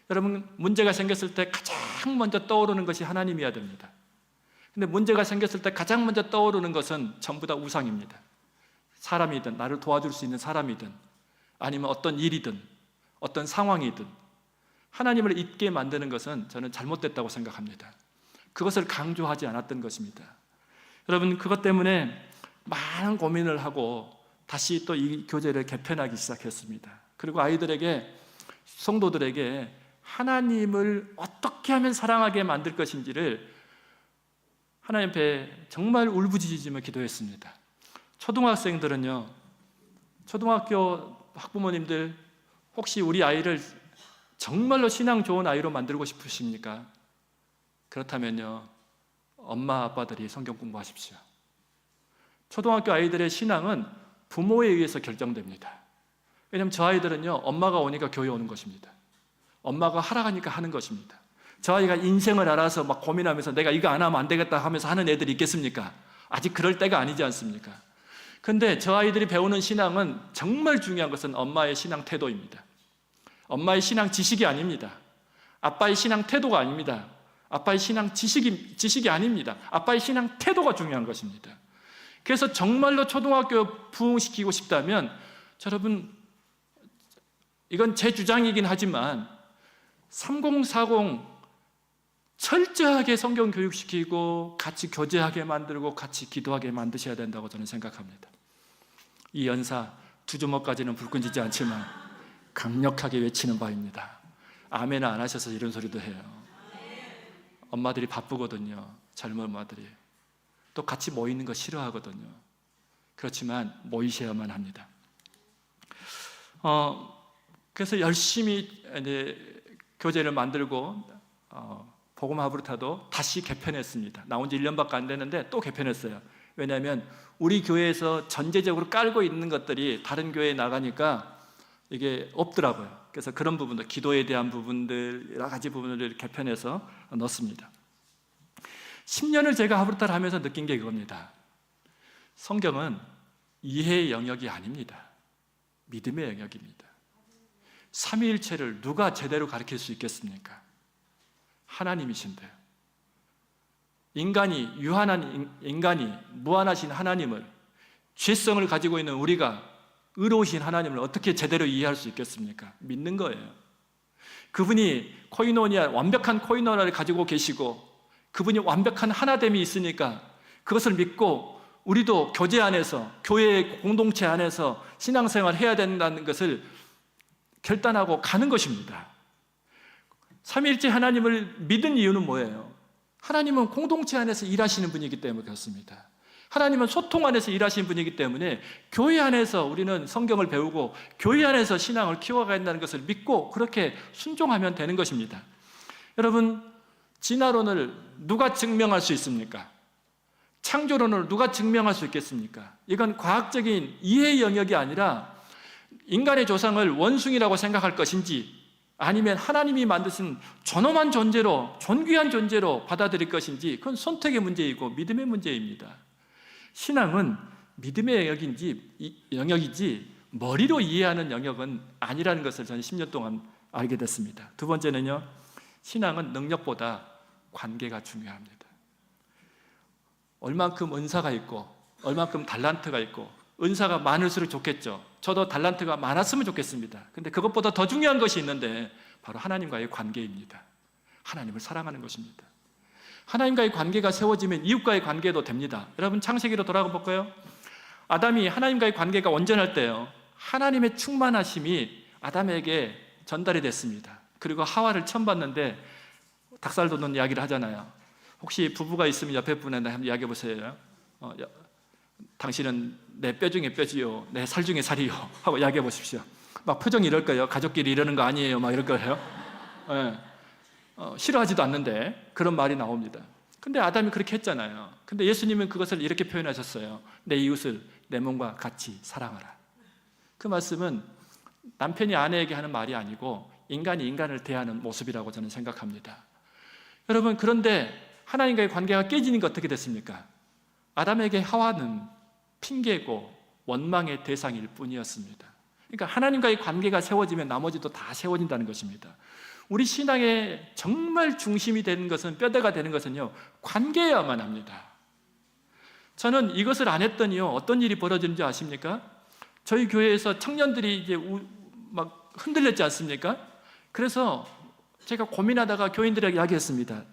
여러분, 문제가 생겼을 때 가장 먼저 떠오르는 것이 하나님이어야 됩니다. 근데 문제가 생겼을 때 가장 먼저 떠오르는 것은 전부 다 우상입니다. 사람이든, 나를 도와줄 수 있는 사람이든, 아니면 어떤 일이든, 어떤 상황이든, 하나님을 잊게 만드는 것은 저는 잘못됐다고 생각합니다. 그것을 강조하지 않았던 것입니다. 여러분, 그것 때문에 많은 고민을 하고 다시 또 이 교재를 개편하기 시작했습니다. 그리고 아이들에게, 성도들에게 하나님을 어떻게 하면 사랑하게 만들 것인지를 하나님 앞에 정말 울부짖으며 기도했습니다. 초등학생들은요, 초등학교 학부모님들, 혹시 우리 아이를 정말로 신앙 좋은 아이로 만들고 싶으십니까? 그렇다면요, 엄마 아빠들이 성경 공부하십시오. 초등학교 아이들의 신앙은 부모에 의해서 결정됩니다. 왜냐하면 저 아이들은요, 엄마가 오니까 교회 오는 것입니다. 엄마가 하라니까 하는 것입니다. 저 아이가 인생을 알아서 막 고민하면서 내가 이거 안 하면 안 되겠다 하면서 하는 애들이 있겠습니까? 아직 그럴 때가 아니지 않습니까? 근데 저 아이들이 배우는 신앙은 정말 중요한 것은 엄마의 신앙 태도입니다. 엄마의 신앙 지식이 아닙니다. 아빠의 신앙 태도가 아닙니다. 아빠의 신앙 지식이 아닙니다. 아빠의 신앙 태도가 중요한 것입니다. 그래서 정말로 초등학교 부흥시키고 싶다면, 여러분, 이건 제 주장이긴 하지만 3040 철저하게 성경 교육시키고 같이 교제하게 만들고 같이 기도하게 만드셔야 된다고 저는 생각합니다. 이 연사 두 주먹까지는 불 끈지지 않지만 강력하게 외치는 바입니다. 아멘 안 하셔서 이런 소리도 해요. 엄마들이 바쁘거든요. 젊은 엄마들이 또 같이 모이는 거 싫어하거든요. 그렇지만 모이셔야만 합니다. 그래서 열심히 이제 교재를 만들고 복음 하브르타도 다시 개편했습니다. 나온 지 1년밖에 안 됐는데 또 개편했어요. 왜냐하면 우리 교회에서 전제적으로 깔고 있는 것들이 다른 교회에 나가니까 이게 없더라고요. 그래서 그런 부분들, 기도에 대한 부분들, 여러 가지 부분을 개편해서 넣습니다. 10년을 제가 하브르타를 하면서 느낀 게 그겁니다. 성경은 이해의 영역이 아닙니다. 믿음의 영역입니다. 삼위일체를 누가 제대로 가르칠 수 있겠습니까? 하나님이신데요. 인간이, 유한한 인간이 무한하신 하나님을, 죄성을 가지고 있는 우리가 의로우신 하나님을 어떻게 제대로 이해할 수 있겠습니까? 믿는 거예요. 그분이 코이노니아, 완벽한 코이노니아를 가지고 계시고 그분이 완벽한 하나됨이 있으니까 그것을 믿고 우리도 교제 안에서, 교회의 공동체 안에서 신앙생활을 해야 된다는 것을 결단하고 가는 것입니다. 삼위일체 하나님을 믿은 이유는 뭐예요? 하나님은 공동체 안에서 일하시는 분이기 때문에 그렇습니다. 하나님은 소통 안에서 일하시는 분이기 때문에 교회 안에서 우리는 성경을 배우고 교회 안에서 신앙을 키워가야 한다는 것을 믿고 그렇게 순종하면 되는 것입니다. 여러분, 진화론을 누가 증명할 수 있습니까? 창조론을 누가 증명할 수 있겠습니까? 이건 과학적인 이해의 영역이 아니라 인간의 조상을 원숭이라고 생각할 것인지 아니면 하나님이 만드신 존엄한 존재로, 존귀한 존재로 받아들일 것인지, 그건 선택의 문제이고 믿음의 문제입니다. 신앙은 믿음의 영역이지 머리로 이해하는 영역은 아니라는 것을 저는 10년 동안 알게 됐습니다. 두 번째는요, 신앙은 능력보다 관계가 중요합니다. 얼만큼 은사가 있고 얼만큼 달란트가 있고, 은사가 많을수록 좋겠죠. 저도 달란트가 많았으면 좋겠습니다. 근데 그것보다 더 중요한 것이 있는데 바로 하나님과의 관계입니다. 하나님을 사랑하는 것입니다. 하나님과의 관계가 세워지면 이웃과의 관계도 됩니다. 여러분, 창세기로 돌아가 볼까요? 아담이 하나님과의 관계가 온전할 때요, 하나님의 충만하심이 아담에게 전달이 됐습니다. 그리고 하와를 처음 봤는데 닭살 돋는 이야기를 하잖아요. 혹시 부부가 있으면 옆에 분한테 한번 이야기해 보세요. 당신은 내 뼈 중에 뼈지요, 내 살 중에 살이요 하고 이야기해 보십시오. 막 표정이 이럴 거예요. 가족끼리 이러는 거 아니에요 막 이럴 거예요. 네. 싫어하지도 않는데 그런 말이 나옵니다. 근데 아담이 그렇게 했잖아요. 근데 예수님은 그것을 이렇게 표현하셨어요. 내 이웃을 내 몸과 같이 사랑하라. 그 말씀은 남편이 아내에게 하는 말이 아니고 인간이 인간을 대하는 모습이라고 저는 생각합니다. 여러분, 그런데 하나님과의 관계가 깨지는 게 어떻게 됐습니까? 아담에게 하와는 핑계고 원망의 대상일 뿐이었습니다. 그러니까 하나님과의 관계가 세워지면 나머지도 다 세워진다는 것입니다. 우리 신앙의 정말 중심이 되는 것은, 뼈대가 되는 것은요, 관계여야만 합니다. 저는 이것을 안 했더니요, 어떤 일이 벌어지는지 아십니까? 저희 교회에서 청년들이 이제 막 흔들렸지 않습니까? 그래서 제가 고민하다가 교인들에게 이야기했습니다.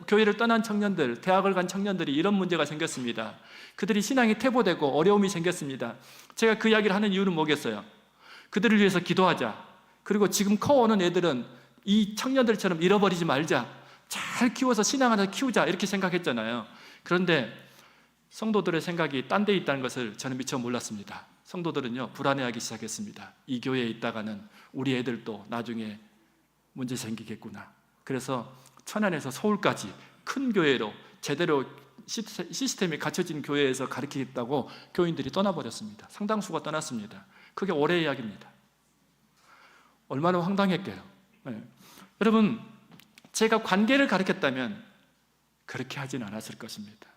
교회를 떠난 청년들, 대학을 간 청년들이 이런 문제가 생겼습니다. 그들이 신앙이 퇴보되고 어려움이 생겼습니다. 제가 그 이야기를 하는 이유는 뭐겠어요? 그들을 위해서 기도하자. 그리고 지금 커오는 애들은 이 청년들처럼 잃어버리지 말자. 잘 키워서 신앙 하나 키우자. 이렇게 생각했잖아요. 그런데 성도들의 생각이 딴 데 있다는 것을 저는 미처 몰랐습니다. 성도들은요, 불안해하기 시작했습니다. 이 교회에 있다가는 우리 애들도 나중에 문제 생기겠구나. 그래서 천안에서 서울까지 큰 교회로 제대로 시스템이 갖춰진 교회에서 가르치겠다고 교인들이 떠나버렸습니다. 상당수가 떠났습니다. 그게 올해 이야기입니다. 얼마나 황당했게요. 네. 여러분, 제가 관계를 가르쳤다면 그렇게 하진 않았을 것입니다.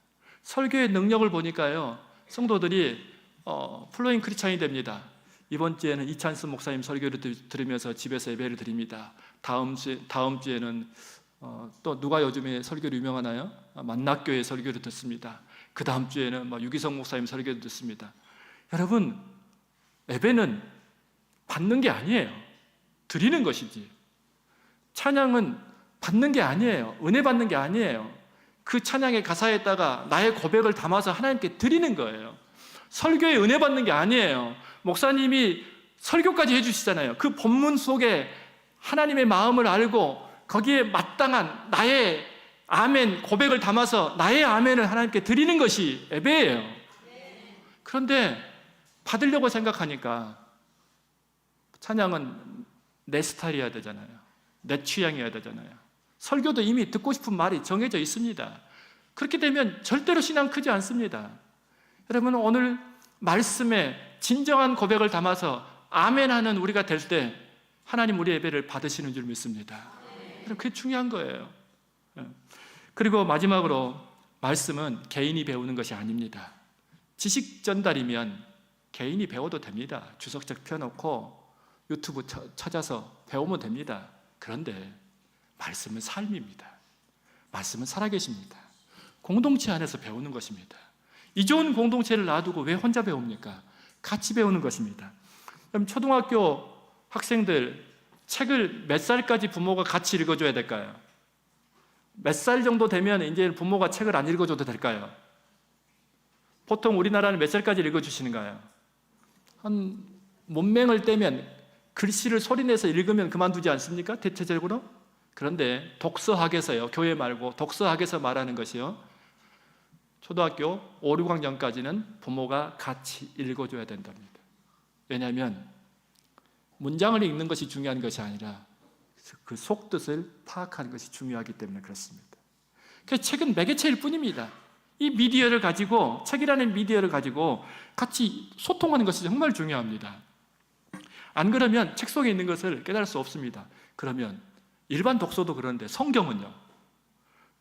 설교의 능력을 보니까요, 성도들이 플로잉 크리스찬이 됩니다. 이번 주에는 이찬스 목사님 설교를 들으면서 집에서 예배를 드립니다. 다음 주에는 또 누가 요즘에 설교를 유명하나요? 만낙교회 설교를 듣습니다. 그 다음 주에는 유기성 목사님 설교를 듣습니다. 여러분, 예배는 받는 게 아니에요. 드리는 것이지. 찬양은 받는 게 아니에요. 은혜 받는 게 아니에요. 그 찬양의 가사에다가 나의 고백을 담아서 하나님께 드리는 거예요. 설교에 은혜 받는 게 아니에요. 목사님이 설교까지 해주시잖아요. 그 본문 속에 하나님의 마음을 알고 거기에 마땅한 나의 아멘 고백을 담아서 나의 아멘을 하나님께 드리는 것이 예배예요. 그런데 받으려고 생각하니까 찬양은 내 스타일이어야 되잖아요. 내 취향이어야 되잖아요. 설교도 이미 듣고 싶은 말이 정해져 있습니다. 그렇게 되면 절대로 신앙 크지 않습니다. 여러분, 오늘 말씀에 진정한 고백을 담아서 아멘하는 우리가 될 때 하나님 우리 예배를 받으시는 줄 믿습니다. 그게 중요한 거예요. 그리고 마지막으로 말씀은 개인이 배우는 것이 아닙니다. 지식 전달이면 개인이 배워도 됩니다. 주석책 펴놓고 유튜브 찾아서 배우면 됩니다. 그런데 말씀은 삶입니다. 말씀은 살아계십니다. 공동체 안에서 배우는 것입니다. 이 좋은 공동체를 놔두고 왜 혼자 배웁니까? 같이 배우는 것입니다. 그럼 초등학교 학생들 책을 몇 살까지 부모가 같이 읽어줘야 될까요? 몇 살 정도 되면 이제 부모가 책을 안 읽어줘도 될까요? 보통 우리나라는 몇 살까지 읽어주시는가요? 한 문맹을 떼면 글씨를 소리내서 읽으면 그만두지 않습니까? 대체적으로? 그런데 독서학에서요, 교회 말고 독서학에서 말하는 것이요, 초등학교 5, 6학년까지는 부모가 같이 읽어줘야 된답니다. 왜냐하면 문장을 읽는 것이 중요한 것이 아니라 그 속뜻을 파악하는 것이 중요하기 때문에 그렇습니다. 그래서 책은 매개체일 뿐입니다. 이 미디어를 가지고, 책이라는 미디어를 가지고 같이 소통하는 것이 정말 중요합니다. 안 그러면 책 속에 있는 것을 깨달을 수 없습니다. 그러면 일반 독서도 그런데 성경은요,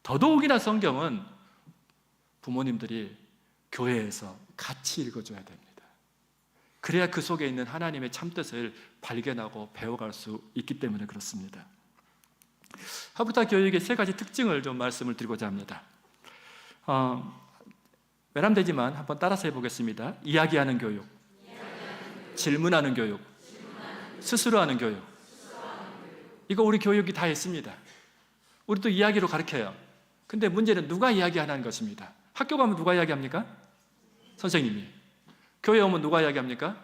더더욱이나 성경은 부모님들이 교회에서 같이 읽어줘야 됩니다. 그래야 그 속에 있는 하나님의 참뜻을 발견하고 배워갈 수 있기 때문에 그렇습니다. 하부타 교육의 세 가지 특징을 좀 말씀을 드리고자 합니다. 외람되지만 한번 따라서 해보겠습니다. 이야기하는 교육, 질문하는 교육, 스스로 하는 교육. 이거 우리 교육이 다 했습니다. 우리도 이야기로 가르쳐요. 근데 문제는 누가 이야기하는 것입니다. 학교 가면 누가 이야기합니까? 선생님이. 교회 오면 누가 이야기합니까?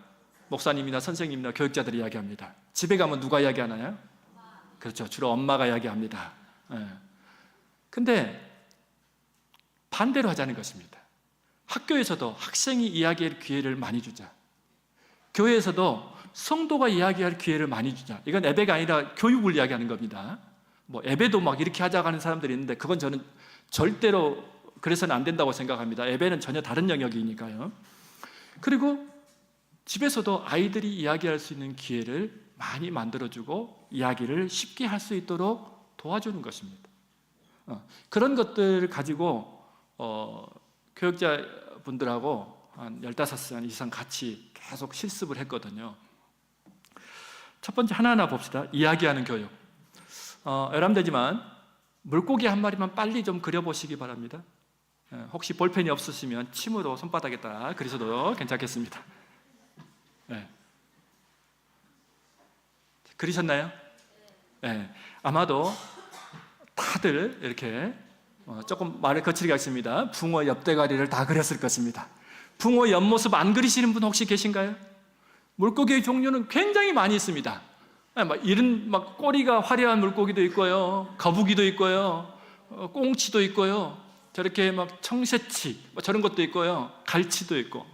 목사님이나 선생님이나 교육자들이 이야기합니다. 집에 가면 누가 이야기하나요? 그렇죠. 주로 엄마가 이야기합니다. 근데 반대로 하자는 것입니다. 학교에서도 학생이 이야기할 기회를 많이 주자. 교회에서도 성도가 이야기할 기회를 많이 주자. 이건 예배가 아니라 교육을 이야기하는 겁니다. 뭐 예배도 막 이렇게 하자고 하는 사람들이 있는데 그건 저는 절대로 그래서는 안 된다고 생각합니다. 예배는 전혀 다른 영역이니까요. 그리고 집에서도 아이들이 이야기할 수 있는 기회를 많이 만들어주고 이야기를 쉽게 할 수 있도록 도와주는 것입니다. 그런 것들을 가지고 교육자분들하고 한 15시간 이상 같이 계속 실습을 했거든요. 첫 번째 하나하나 봅시다. 이야기하는 교육. 외람되지만 물고기 한 마리만 빨리 좀 그려보시기 바랍니다. 혹시 볼펜이 없으시면 침으로 손바닥에 딱 그리셔도 괜찮겠습니다. 네. 그리셨나요? 네. 아마도 다들 이렇게 조금 말을 거칠게 하겠습니다. 붕어 옆대가리를 다 그렸을 것입니다. 붕어 옆모습 안 그리시는 분 혹시 계신가요? 물고기의 종류는 굉장히 많이 있습니다. 이런 꼬리가 화려한 물고기도 있고요, 거북이도 있고요, 꽁치도 있고요, 저렇게 청새치 저런 것도 있고요, 갈치도 있고.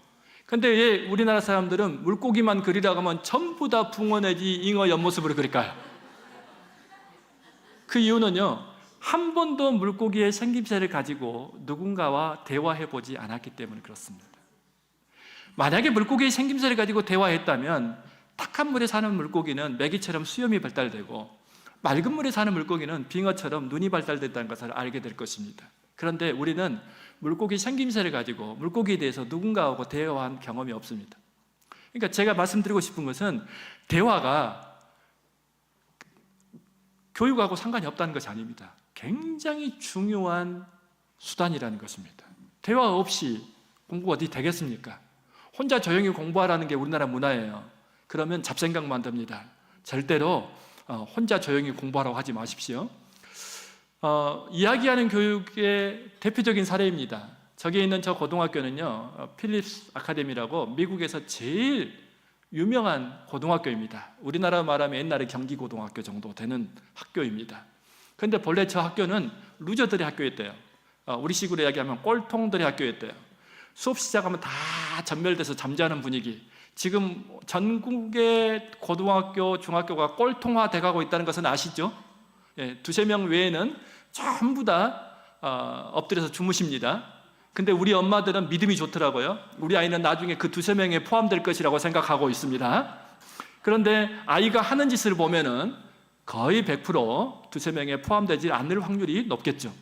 근데 왜 우리나라 사람들은 물고기만 그리라고 하면 전부 다 붕어 내지 잉어 옆모습으로 그릴까요? 그 이유는요, 한 번도 물고기의 생김새를 가지고 누군가와 대화해보지 않았기 때문에 그렇습니다. 만약에 물고기의 생김새를 가지고 대화했다면 탁한 물에 사는 물고기는 메기처럼 수염이 발달되고 맑은 물에 사는 물고기는 빙어처럼 눈이 발달됐다는 것을 알게 될 것입니다. 그런데 우리는 물고기 생김새를 가지고 물고기에 대해서 누군가하고 대화한 경험이 없습니다. 그러니까 제가 말씀드리고 싶은 것은 대화가 교육하고 상관이 없다는 것이 아닙니다. 굉장히 중요한 수단이라는 것입니다. 대화 없이 공부 어디 되겠습니까? 혼자 조용히 공부하라는 게 우리나라 문화예요. 그러면 잡생각만 듭니다. 절대로 혼자 조용히 공부하라고 하지 마십시오. 이야기하는 교육의 대표적인 사례입니다. 저기에 있는 저 고등학교는요, 필립스 아카데미라고 미국에서 제일 유명한 고등학교입니다. 우리나라 말하면 옛날에 경기고등학교 정도 되는 학교입니다. 그런데 본래 저 학교는 루저들의 학교였대요. 우리식으로 이야기하면 꼴통들의 학교였대요. 수업 시작하면 다 전멸돼서 잠자는 분위기. 지금 전국의 고등학교, 중학교가 꼴통화 돼가고 있다는 것은 아시죠? 두세 명 외에는 전부 다 엎드려서 주무십니다. 근데 우리 엄마들은 믿음이 좋더라고요. 우리 아이는 나중에 그 두세 명에 포함될 것이라고 생각하고 있습니다. 그런데 아이가 하는 짓을 보면은 거의 100% 두세 명에 포함되지 않을 확률이 높겠죠.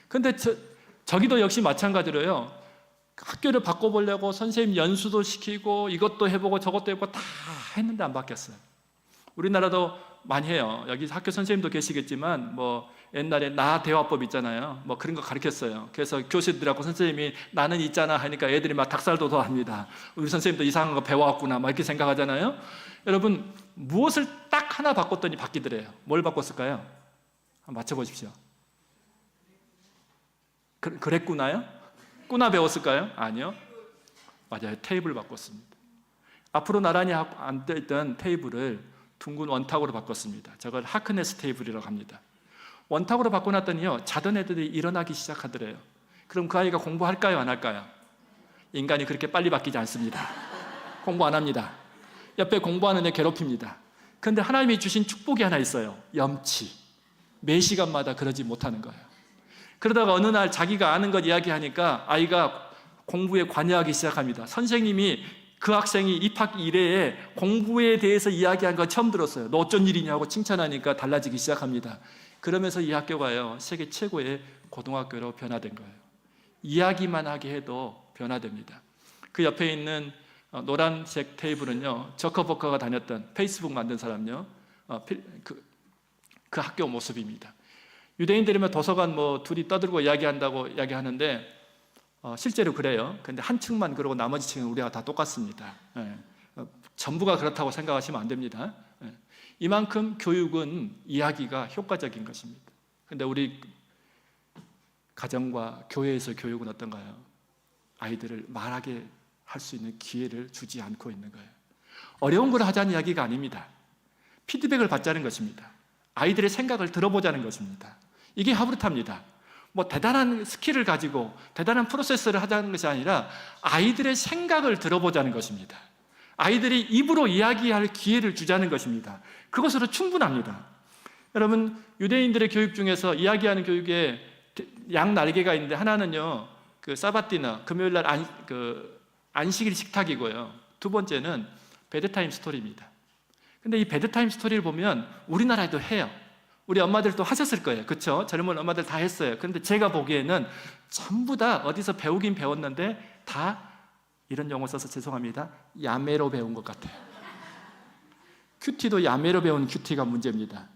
근데 저기도 역시 마찬가지로요. 학교를 바꿔보려고 선생님 연수도 시키고 이것도 해보고 저것도 해보고 다 했는데 안 바뀌었어요. 우리나라도 많이 해요. 여기 학교 선생님도 계시겠지만 옛날에 나 대화법 있잖아요. 그런 거 가르쳤어요. 그래서 교수들하고 선생님이 나는 있잖아 하니까 애들이 막 닭살도도 합니다. 우리 선생님도 이상한 거 배워왔구나 이렇게 생각하잖아요. 여러분, 무엇을 딱 하나 바꿨더니 바뀌더래요. 뭘 바꿨을까요? 한번 맞춰보십시오. 그랬구나요? 꾸나 배웠을까요? 아니요. 맞아요. 테이블 바꿨습니다. 앞으로 나란히 앉아있던 테이블을 둥근 원탁으로 바꿨습니다. 저걸 하크네스 테이블이라고 합니다. 원탁으로 바꿔놨더니요, 자던 애들이 일어나기 시작하더래요. 그럼 그 아이가 공부할까요? 안 할까요? 인간이 그렇게 빨리 바뀌지 않습니다. 공부 안 합니다. 옆에 공부하는 애 괴롭힙니다. 그런데 하나님이 주신 축복이 하나 있어요. 염치. 매 시간마다 그러지 못하는 거예요. 그러다가 어느 날 자기가 아는 것 이야기하니까 아이가 공부에 관여하기 시작합니다. 선생님이 그 학생이 입학 이래에 공부에 대해서 이야기한 거 처음 들었어요. 너 어쩐 일이냐고 칭찬하니까 달라지기 시작합니다. 그러면서 이 학교가요, 세계 최고의 고등학교로 변화된 거예요. 이야기만 하게 해도 변화됩니다. 그 옆에 있는 노란색 테이블은요, 저커버커가 다녔던 페이스북 만든 사람요, 그 학교 모습입니다. 유대인들이면 도서관 뭐 둘이 떠들고 이야기한다고 이야기하는데 실제로 그래요. 근데 한 층만 그러고 나머지 층은 우리가 다 똑같습니다. 전부가 그렇다고 생각하시면 안 됩니다. 이만큼 교육은 이야기가 효과적인 것입니다. 근데 우리 가정과 교회에서 교육은 어떤가요? 아이들을 말하게 할 수 있는 기회를 주지 않고 있는 거예요. 어려운 걸 하자는 이야기가 아닙니다. 피드백을 받자는 것입니다. 아이들의 생각을 들어보자는 것입니다. 이게 하브르타입니다. 뭐 대단한 스킬을 가지고 대단한 프로세스를 하자는 것이 아니라 아이들의 생각을 들어보자는 것입니다. 아이들이 입으로 이야기할 기회를 주자는 것입니다. 그것으로 충분합니다. 여러분, 유대인들의 교육 중에서 이야기하는 교육에 양 날개가 있는데 하나는요, 그 사바디나 금요일 날 안식일 식탁이고요. 두 번째는 베드타임 스토리입니다. 근데 이 베드타임 스토리를 보면 우리나라에도 해요. 우리 엄마들도 하셨을 거예요. 그렇죠? 젊은 엄마들 다 했어요. 그런데 제가 보기에는 전부 다 어디서 배우긴 배웠는데 다 이런 용어 써서 죄송합니다. 야매로 배운 것 같아요. 큐티도 야매로 배운 큐티가 문제입니다.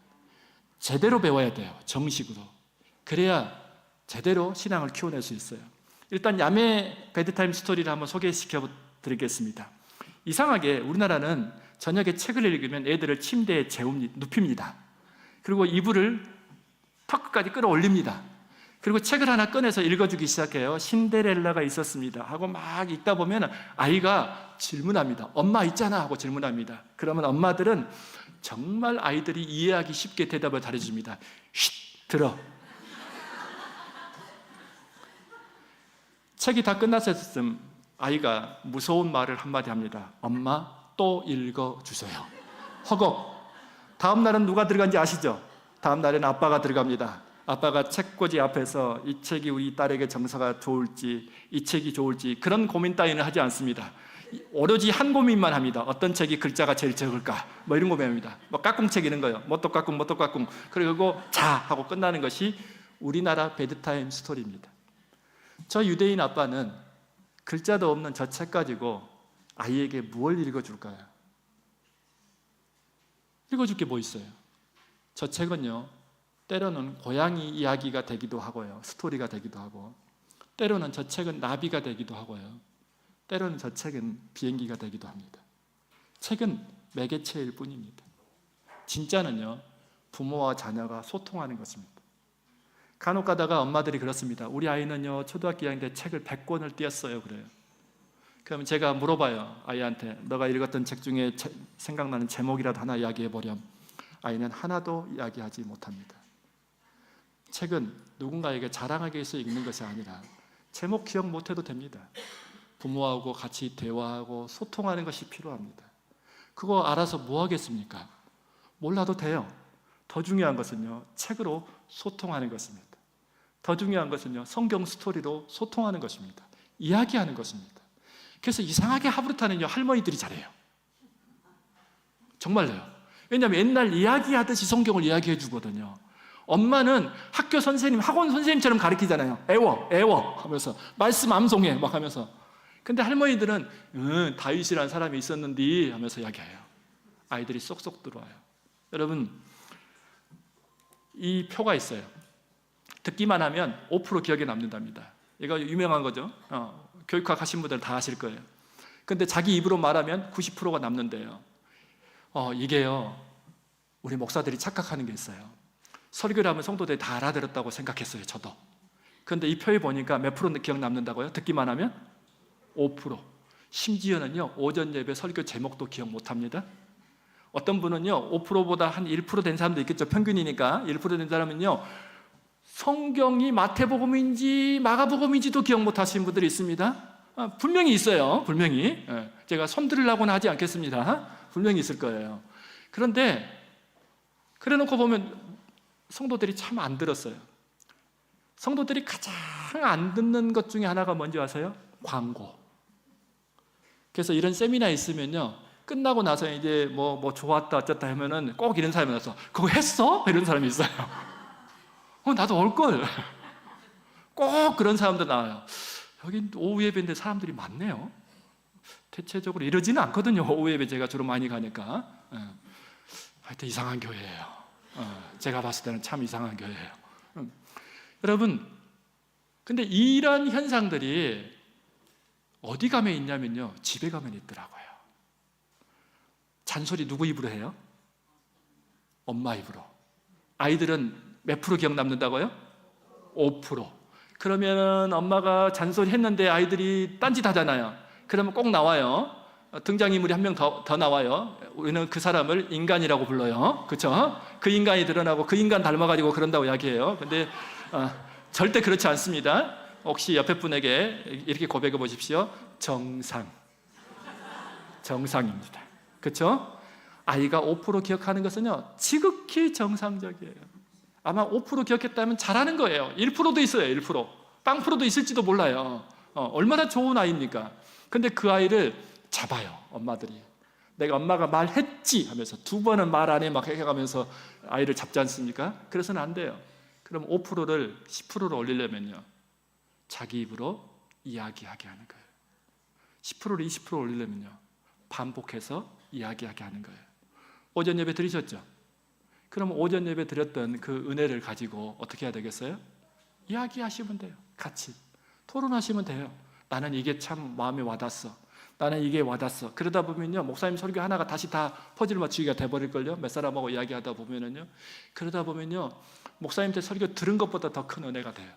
제대로 배워야 돼요. 정식으로. 그래야 제대로 신앙을 키워낼 수 있어요. 일단 야매 베드타임 스토리를 한번 소개시켜 드리겠습니다. 이상하게 우리나라는 저녁에 책을 읽으면 애들을 침대에 눕힙니다. 그리고 이불을 턱까지 끌어올립니다. 그리고 책을 하나 꺼내서 읽어주기 시작해요. 신데렐라가 있었습니다 하고 막 읽다 보면 아이가 질문합니다. 엄마 있잖아 하고 질문합니다. 그러면 엄마들은 정말 아이들이 이해하기 쉽게 대답을 잘해줍니다. 쉿 들어. 책이 다 끝났을 때쯤 아이가 무서운 말을 한마디 합니다. 엄마 또 읽어주세요. 허걱. 다음 날은 누가 들어간지 아시죠? 다음 날에는 아빠가 들어갑니다. 아빠가 책꽂이 앞에서 이 책이 우리 딸에게 정서가 좋을지, 이 책이 좋을지 그런 고민 따위는 하지 않습니다. 오로지 한 고민만 합니다. 어떤 책이 글자가 제일 적을까? 뭐 이런 고민합니다. 뭐 까꿍책 이런 거요. 뭐또 까꿍, 뭐또 까꿍. 그리고 자 하고 끝나는 것이 우리나라 베드타임 스토리입니다. 저 유대인 아빠는 글자도 없는 저 책 가지고 아이에게 무엇을 읽어줄까요? 읽어줄 게 뭐 있어요? 저 책은요, 때로는 고양이 이야기가 되기도 하고요, 스토리가 되기도 하고, 때로는 저 책은 나비가 되기도 하고요, 때로는 저 책은 비행기가 되기도 합니다. 책은 매개체일 뿐입니다. 진짜는요, 부모와 자녀가 소통하는 것입니다. 간혹 가다가 엄마들이 그렇습니다. 우리 아이는요, 초등학교 2학년 때 책을 100권을 띄었어요. 그래요. 그러면 제가 물어봐요. 아이한테 너가 읽었던 책 중에 생각나는 제목이라도 하나 이야기해보렴. 아이는 하나도 이야기하지 못합니다. 책은 누군가에게 자랑하기 위해서 읽는 것이 아니라 제목 기억 못해도 됩니다. 부모하고 같이 대화하고 소통하는 것이 필요합니다. 그거 알아서 뭐 하겠습니까? 몰라도 돼요. 더 중요한 것은요, 책으로 소통하는 것입니다. 더 중요한 것은요, 성경 스토리로 소통하는 것입니다. 이야기하는 것입니다. 그래서 이상하게 하브르타는요, 할머니들이 잘해요. 정말로요. 왜냐하면 옛날 이야기하듯이 성경을 이야기해 주거든요. 엄마는 학교 선생님, 학원 선생님처럼 가르치잖아요. 애워 하면서 말씀 암송해 막 하면서. 근데 할머니들은 다윗이라는 사람이 있었는데 하면서 이야기해요. 아이들이 쏙쏙 들어와요. 여러분, 이 표가 있어요. 듣기만 하면 5% 기억에 남는답니다. 이거 유명한 거죠. 교육학 하신 분들 다 아실 거예요. 근데 자기 입으로 말하면 90%가 남는데요. 이게요, 우리 목사들이 착각하는 게 있어요. 설교를 하면 성도들이 다 알아들었다고 생각했어요. 저도. 근데 이 표에 보니까 몇 프로 기억 남는다고요? 듣기만 하면 5%. 심지어는요, 오전 예배 설교 제목도 기억 못합니다. 어떤 분은요, 5%보다 한 1% 된 사람도 있겠죠. 평균이니까 1% 된 사람은요, 성경이 마태복음인지 마가복음인지도 기억 못하시는 분들이 있습니다. 분명히 있어요. 분명히. 제가 손들으려고는 하지 않겠습니다. 분명히 있을 거예요. 그런데 그래놓고 보면 성도들이 참 안 들었어요. 성도들이 가장 안 듣는 것 중에 하나가 뭔지 아세요? 광고. 그래서 이런 세미나 있으면요, 끝나고 나서 이제 뭐 좋았다 어쨌다 하면은 꼭 이런 사람이 나서 그거 했어? 이런 사람이 있어요. 나도 올걸. 꼭 그런 사람도 나와요. 여긴 오후 예배인데 사람들이 많네요. 대체적으로 이러지는 않거든요. 오후 예배 제가 주로 많이 가니까. 하여튼 이상한 교회예요. 제가 봤을 때는 참 이상한 교회예요. 여러분, 근데 이런 현상들이 어디 가면 있냐면요, 집에 가면 있더라고요. 잔소리 누구 입으로 해요? 엄마 입으로. 아이들은 몇 프로 기억 남는다고요? 5%. 그러면 엄마가 잔소리 했는데 아이들이 딴짓 하잖아요. 그러면 꼭 나와요. 등장인물이 한 명 더 나와요. 우리는 그 사람을 인간이라고 불러요. 그렇죠? 그 인간이 드러나고 그 인간 닮아가지고 그런다고 이야기해요. 근데 절대 그렇지 않습니다. 혹시 옆에 분에게 이렇게 고백해 보십시오. 정상입니다. 그렇죠? 아이가 5% 기억하는 것은요, 지극히 정상적이에요. 아마 5% 기억했다면 잘하는 거예요. 1%도 있어요. 1%. 0%도 있을지도 몰라요. 얼마나 좋은 아이입니까? 근데 그 아이를 잡아요, 엄마들이. 내가 엄마가 말했지 하면서 2번은 말 안 해 막 해가면서 아이를 잡지 않습니까? 그래서는 안 돼요. 그럼 5%를 10%로 올리려면요, 자기 입으로 이야기하게 하는 거예요. 10%를 20% 올리려면요, 반복해서 이야기하게 하는 거예요. 오전 예배 드리셨죠? 그럼 오전 예배 드렸던 그 은혜를 가지고 어떻게 해야 되겠어요? 이야기하시면 돼요. 같이 토론하시면 돼요. 나는 이게 참 마음에 와닿았어. 나는 이게 와닿았어. 그러다 보면요, 목사님 설교 하나가 다시 다 퍼즐 맞추기가 돼버릴걸요. 몇 사람하고 이야기하다 보면은요. 그러다 보면요, 목사님한테 설교 들은 것보다 더 큰 은혜가 돼요.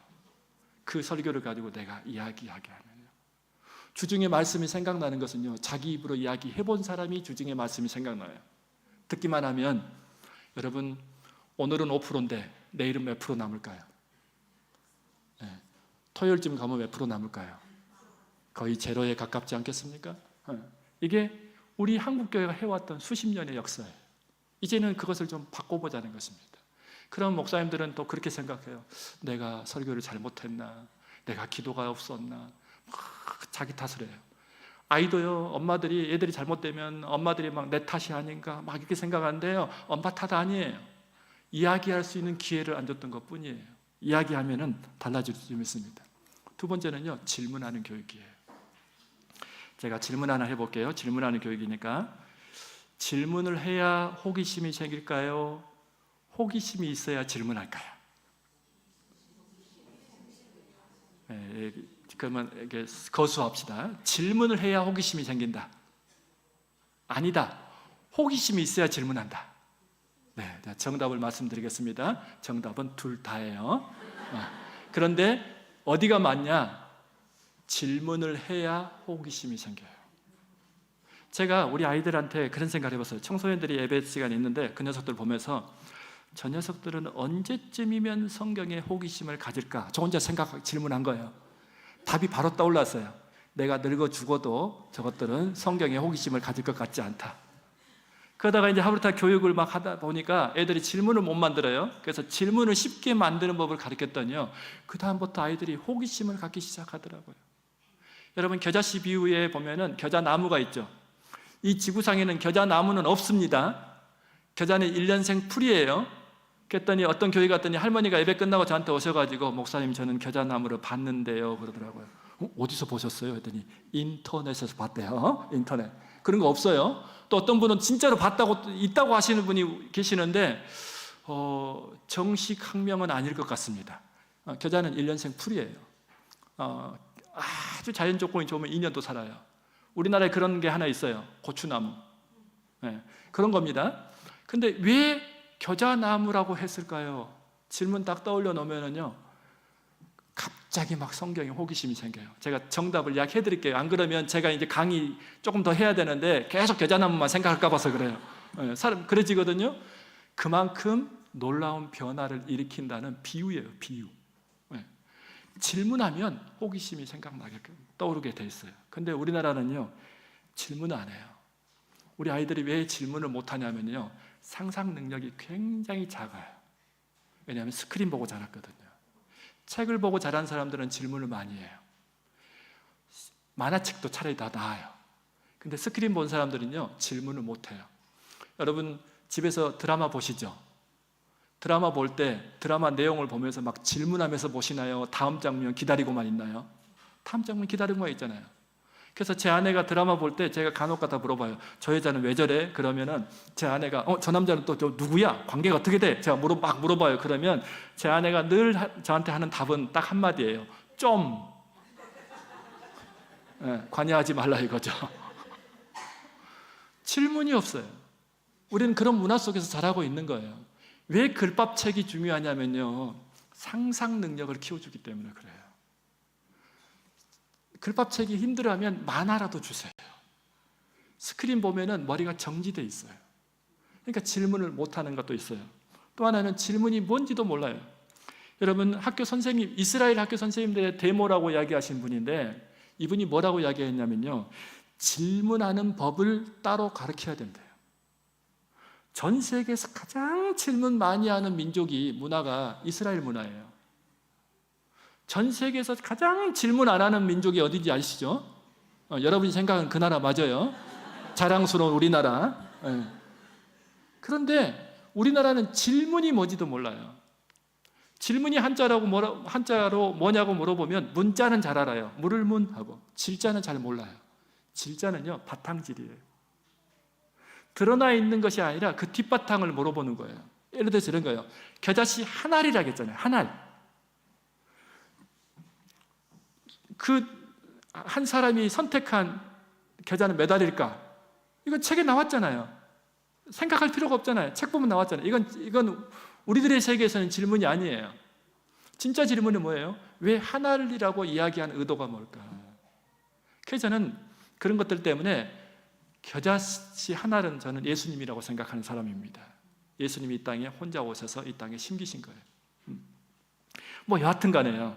그 설교를 가지고 내가 이야기하게 하면요. 주중의 말씀이 생각나는 것은요, 자기 입으로 이야기해본 사람이 주중의 말씀이 생각나요. 듣기만 하면, 여러분, 오늘은 5%인데 내일은 몇 프로 남을까요? 네. 토요일쯤 가면 몇 프로 남을까요? 거의 제로에 가깝지 않겠습니까? 이게 우리 한국교회가 해왔던 수십 년의 역사예요. 이제는 그것을 좀 바꿔보자는 것입니다. 그럼 목사님들은 또 그렇게 생각해요. 내가 설교를 잘못했나? 내가 기도가 없었나? 자기 탓을 해요. 아이도요, 엄마들이, 애들이 잘못되면 엄마들이 막 내 탓이 아닌가 막 이렇게 생각하는데요, 엄마 탓 아니에요. 이야기할 수 있는 기회를 안 줬던 것 뿐이에요. 이야기하면은 달라질 수 있습니다. 두 번째는요, 질문하는 교육이에요. 제가 질문 하나 해볼게요. 질문하는 교육이니까. 질문을 해야 호기심이 생길까요? 호기심이 있어야 질문할까요? 네, 그러면 이게 거수합시다. 질문을 해야 호기심이 생긴다. 아니다. 호기심이 있어야 질문한다. 네, 정답을 말씀드리겠습니다. 정답은 둘 다예요. 그런데 어디가 맞냐? 질문을 해야 호기심이 생겨요. 제가 우리 아이들한테 그런 생각을 해봤어요. 청소년들이 예배 시간이 있는데 그 녀석들 보면서 저 녀석들은 언제쯤이면 성경에 호기심을 가질까? 저 혼자 질문한 거예요. 답이 바로 떠올랐어요. 내가 늙어 죽어도 저것들은 성경에 호기심을 가질 것 같지 않다. 그러다가 이제 하루타 교육을 막 하다 보니까 애들이 질문을 못 만들어요. 그래서 질문을 쉽게 만드는 법을 가르쳤더니요, 그 다음부터 아이들이 호기심을 갖기 시작하더라고요. 여러분, 겨자씨 비유에 보면은 겨자나무가 있죠. 이 지구상에는 겨자나무는 없습니다. 겨자는 1년생 풀이에요. 그랬더니 어떤 교회 갔더니 할머니가 예배 끝나고 저한테 오셔가지고, 목사님 저는 겨자나무를 봤는데요 그러더라고요. 어디서 보셨어요? 했더니 인터넷에서 봤대요. 인터넷. 그런 거 없어요. 또 어떤 분은 진짜로 봤다고, 있다고 하시는 분이 계시는데 정식 학명은 아닐 것 같습니다. 겨자는 1년생 풀이에요. 아주 자연 조건이 좋으면 2년도 살아요. 우리나라에 그런 게 하나 있어요. 고추나무. 네, 그런 겁니다. 근데 왜 겨자나무라고 했을까요? 질문 딱 떠올려 놓으면요, 갑자기 막 성경에 호기심이 생겨요. 제가 정답을 이야기해 드릴게요. 안 그러면 제가 이제 강의 조금 더 해야 되는데 계속 겨자나무만 생각할까 봐서 그래요. 사람 그래지거든요. 그만큼 놀라운 변화를 일으킨다는 비유예요. 비유. 질문하면 호기심이 생각나게끔 떠오르게 돼 있어요. 근데 우리나라는요, 질문 안 해요. 우리 아이들이 왜 질문을 못 하냐면요, 상상 능력이 굉장히 작아요. 왜냐하면 스크린 보고 자랐거든요. 책을 보고 자란 사람들은 질문을 많이 해요. 만화책도 차라리 다 나아요. 근데 스크린 본 사람들은요, 질문을 못 해요. 여러분, 집에서 드라마 보시죠? 드라마 볼 때 드라마 내용을 보면서 막 질문하면서 보시나요? 다음 장면 기다리고만 있나요? 다음 장면 기다리고만 있잖아요. 그래서 제 아내가 드라마 볼 때 제가 간혹가다 물어봐요. 저 여자는 왜 저래? 그러면은 제 아내가 저 남자는 또 누구야? 관계가 어떻게 돼? 제가 막 물어봐요. 그러면 제 아내가 늘 저한테 하는 답은 딱 한마디예요. 좀 관여하지 말라 이거죠. 질문이 없어요. 우리는 그런 문화 속에서 자라고 있는 거예요. 왜 글밥책이 중요하냐면요, 상상 능력을 키워주기 때문에 그래요. 글밥책이 힘들어하면 만화라도 주세요. 스크린 보면은 머리가 정지돼 있어요. 그러니까 질문을 못하는 것도 있어요. 또 하나는 질문이 뭔지도 몰라요. 여러분, 학교 선생님, 이스라엘 학교 선생님들의 데모라고 이야기하신 분인데, 이분이 뭐라고 이야기했냐면요, 질문하는 법을 따로 가르쳐야 된대요. 전 세계에서 가장 질문 많이 하는 민족이, 문화가 이스라엘 문화예요. 전 세계에서 가장 질문 안 하는 민족이 어딘지 아시죠? 여러분이 생각하는 그 나라 맞아요. 자랑스러운 우리나라. 그런데 우리나라는 질문이 뭔지도 몰라요. 질문이 한자로 뭐냐고 물어보면 문자는 잘 알아요. 물을 문하고. 질자는 잘 몰라요. 질자는요, 바탕질이에요. 드러나 있는 것이 아니라 그 뒷바탕을 물어보는 거예요. 예를 들어서 이런 거예요. 겨자씨 한 알이라고 했잖아요. 한 알. 그 한 사람이 선택한 겨자는 몇 알일까? 이건 책에 나왔잖아요. 생각할 필요가 없잖아요. 책 보면 나왔잖아요. 이건 우리들의 세계에서는 질문이 아니에요. 진짜 질문은 뭐예요? 왜 한 알이라고 이야기한 의도가 뭘까? 그래서 저는 그런 것들 때문에 겨자씨 한 알은 저는 예수님이라고 생각하는 사람입니다. 예수님이 이 땅에 혼자 오셔서 이 땅에 심기신 거예요. 뭐 여하튼 간에요.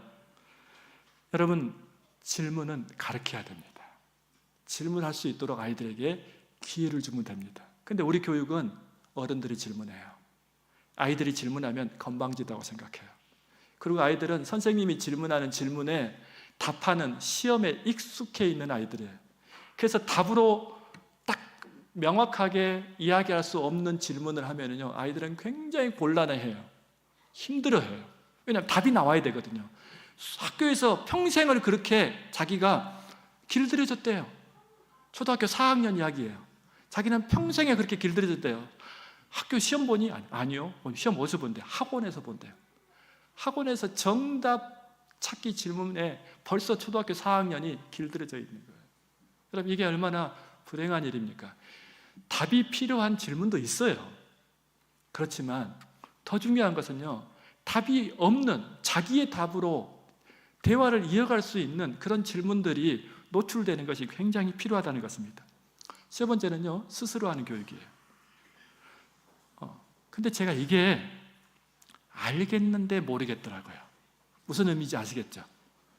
여러분, 질문은 가르쳐야 됩니다. 질문할 수 있도록 아이들에게 기회를 주면 됩니다. 근데 우리 교육은 어른들이 질문해요. 아이들이 질문하면 건방지다고 생각해요. 그리고 아이들은 선생님이 질문하는 질문에 답하는 시험에 익숙해 있는 아이들이에요. 그래서 답으로 딱 명확하게 이야기할 수 없는 질문을 하면요, 아이들은 굉장히 곤란해해요. 힘들어해요. 왜냐하면 답이 나와야 되거든요. 학교에서 평생을 그렇게 자기가 길들여졌대요. 초등학교 4학년 이야기예요. 자기는 평생에 그렇게 길들여졌대요. 학교 시험 보니? 아니요. 시험 어디서 본대요? 학원에서 본대요. 학원에서 정답 찾기 질문에 벌써 초등학교 4학년이 길들여져 있는 거예요. 여러분, 이게 얼마나 불행한 일입니까? 답이 필요한 질문도 있어요. 그렇지만 더 중요한 것은요, 답이 없는 자기의 답으로 대화를 이어갈 수 있는 그런 질문들이 노출되는 것이 굉장히 필요하다는 것입니다. 세 번째는요, 스스로 하는 교육이에요. 근데 제가 이게 알겠는데 모르겠더라고요. 무슨 의미인지 아시겠죠?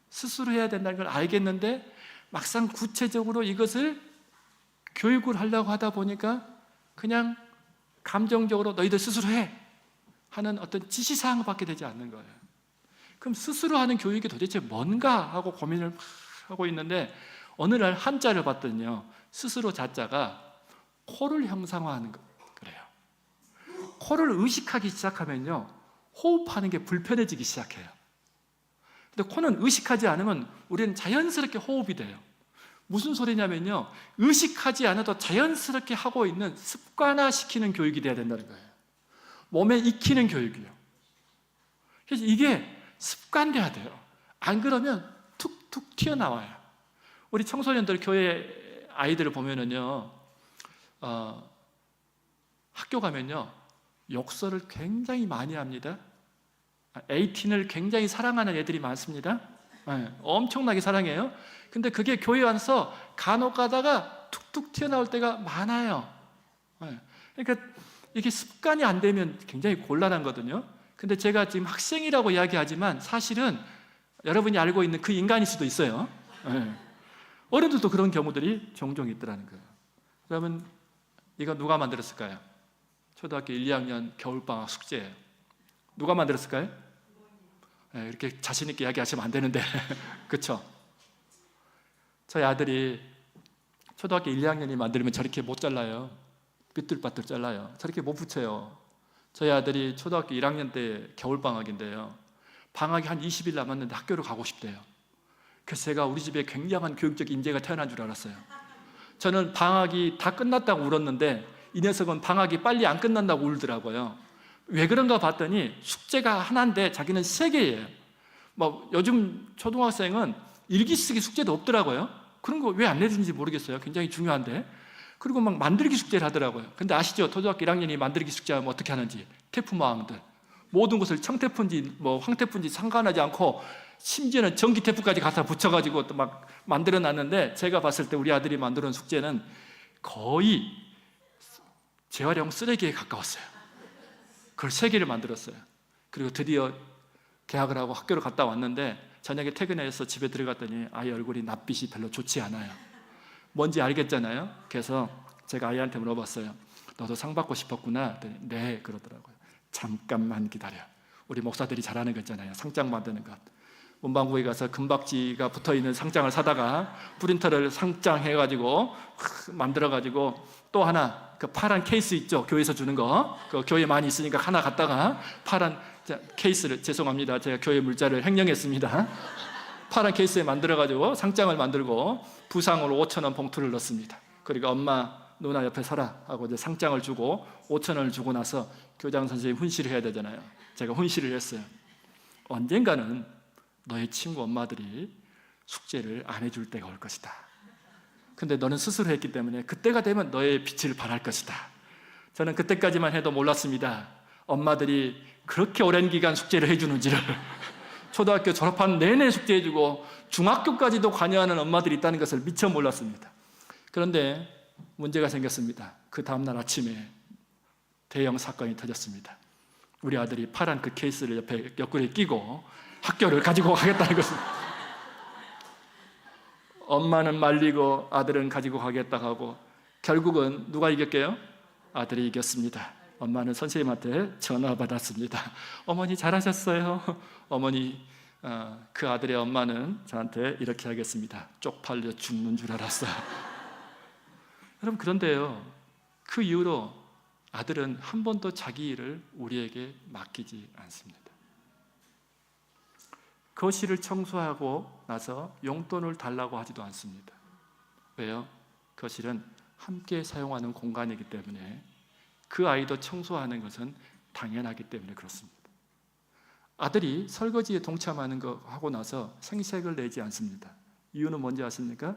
스스로 해야 된다는 걸 알겠는데 막상 구체적으로 이것을 교육을 하려고 하다 보니까 그냥 감정적으로 너희들 스스로 해 하는 어떤 지시사항을 받게 되지 않는 거예요. 그럼 스스로 하는 교육이 도대체 뭔가 하고 고민을 하고 있는데, 어느 날 한자를 봤더니요, 스스로 자자가 코를 형상화하는 거 그래요. 코를 의식하기 시작하면요, 호흡하는 게 불편해지기 시작해요. 근데 코는 의식하지 않으면 우리는 자연스럽게 호흡이 돼요. 무슨 소리냐면요, 의식하지 않아도 자연스럽게 하고 있는 습관화시키는 교육이 돼야 된다는 거예요. 몸에 익히는 교육이요. 그래서 이게 습관돼야 돼요. 안 그러면 툭툭 튀어나와요. 우리 청소년들 교회 아이들을 보면은요, 학교 가면요, 욕설을 굉장히 많이 합니다. 에이틴을 굉장히 사랑하는 애들이 많습니다. 엄청나게 사랑해요. 근데 그게 교회 와서 간혹 가다가 툭툭 튀어나올 때가 많아요. 그러니까 이게 습관이 안 되면 굉장히 곤란하거든요. 근데 제가 지금 학생이라고 이야기하지만 사실은 여러분이 알고 있는 그 인간일 수도 있어요. 어른들도 그런 경우들이 종종 있더라는 거예요. 그러면 이거 누가 만들었을까요? 초등학교 1, 2학년 겨울방학 숙제예요. 누가 만들었을까요? 이렇게 자신 있게 이야기하시면 안 되는데 그렇죠? 저희 아들이 초등학교 1, 2학년이 만들면 저렇게 못 잘라요. 삐뚤빠뚤 잘라요. 저렇게 못 붙여요. 저희 아들이 초등학교 1학년 때 겨울방학인데요, 방학이 한 20일 남았는데 학교를 가고 싶대요. 그래서 제가 우리 집에 굉장한 교육적 인재가 태어난 줄 알았어요. 저는 방학이 다 끝났다고 울었는데 이 녀석은 방학이 빨리 안 끝난다고 울더라고요. 왜 그런가 봤더니 숙제가 하나인데 자기는 3개예요. 뭐 요즘 초등학생은 일기 쓰기 숙제도 없더라고요. 그런 거 왜 안 내주는지 모르겠어요. 굉장히 중요한데. 그리고 막 만들기 숙제를 하더라고요. 근데 아시죠? 초등학교 1학년이 만들기 숙제하면 어떻게 하는지. 테프마왕들. 모든 것을 청테프인지 뭐 황테프인지 상관하지 않고 심지어는 전기테프까지 갖다 붙여가지고 또 막 만들어 놨는데, 제가 봤을 때 우리 아들이 만들어 놓은 숙제는 거의 재활용 쓰레기에 가까웠어요. 그걸 3개를 만들었어요. 그리고 드디어 개학을 하고 학교를 갔다 왔는데 저녁에 퇴근해서 집에 들어갔더니 아이 얼굴이 낯빛이 별로 좋지 않아요. 뭔지 알겠잖아요. 그래서 제가 아이한테 물어봤어요. 너도 상 받고 싶었구나. 네, 그러더라고요. 잠깐만 기다려. 우리 목사들이 잘하는 거 있잖아요. 상장 만드는 것. 문방구에 가서 금박지가 붙어있는 상장을 사다가 프린터를 상장해가지고 만들어가지고 또 하나 그 파란 케이스 있죠? 교회에서 주는 거. 그 교회 많이 있으니까 하나 갖다가 파란 케이스를, 죄송합니다. 제가 교회 물자를 횡령했습니다. 파란 케이스에 만들어가지고 상장을 만들고 부상으로 5,000원 봉투를 넣습니다. 그리고 엄마, 누나 옆에 서라 하고 이제 상장을 주고 5,000원을 주고 나서 교장 선생님 훈시를 해야 되잖아요. 제가 훈시를 했어요. 언젠가는 너의 친구 엄마들이 숙제를 안 해줄 때가 올 것이다. 근데 너는 스스로 했기 때문에 그때가 되면 너의 빛을 발할 것이다. 저는 그때까지만 해도 몰랐습니다. 엄마들이 그렇게 오랜 기간 숙제를 해주는지를. 초등학교 졸업한 내내 숙제해주고 중학교까지도 관여하는 엄마들이 있다는 것을 미처 몰랐습니다. 그런데 문제가 생겼습니다. 그 다음날 아침에 대형 사건이 터졌습니다. 우리 아들이 파란 그 케이스를 옆에 옆구리에 끼고 학교를 가지고 가겠다는 것을. 엄마는 말리고 아들은 가지고 가겠다 하고 결국은 누가 이겼게요? 아들이 이겼습니다. 엄마는 선생님한테 전화 받았습니다. 어머니 잘하셨어요. 어머니, 그 아들의 엄마는 저한테 이렇게 하겠습니다. 쪽팔려 죽는 줄 알았어요. 여러분, 그런데요, 그 이후로 아들은 한 번도 자기 일을 우리에게 맡기지 않습니다. 거실을 청소하고 나서 용돈을 달라고 하지도 않습니다. 왜요? 거실은 함께 사용하는 공간이기 때문에, 그 아이도 청소하는 것은 당연하기 때문에 그렇습니다. 아들이 설거지에 동참하는 거 하고 나서 생색을 내지 않습니다. 이유는 뭔지 아십니까?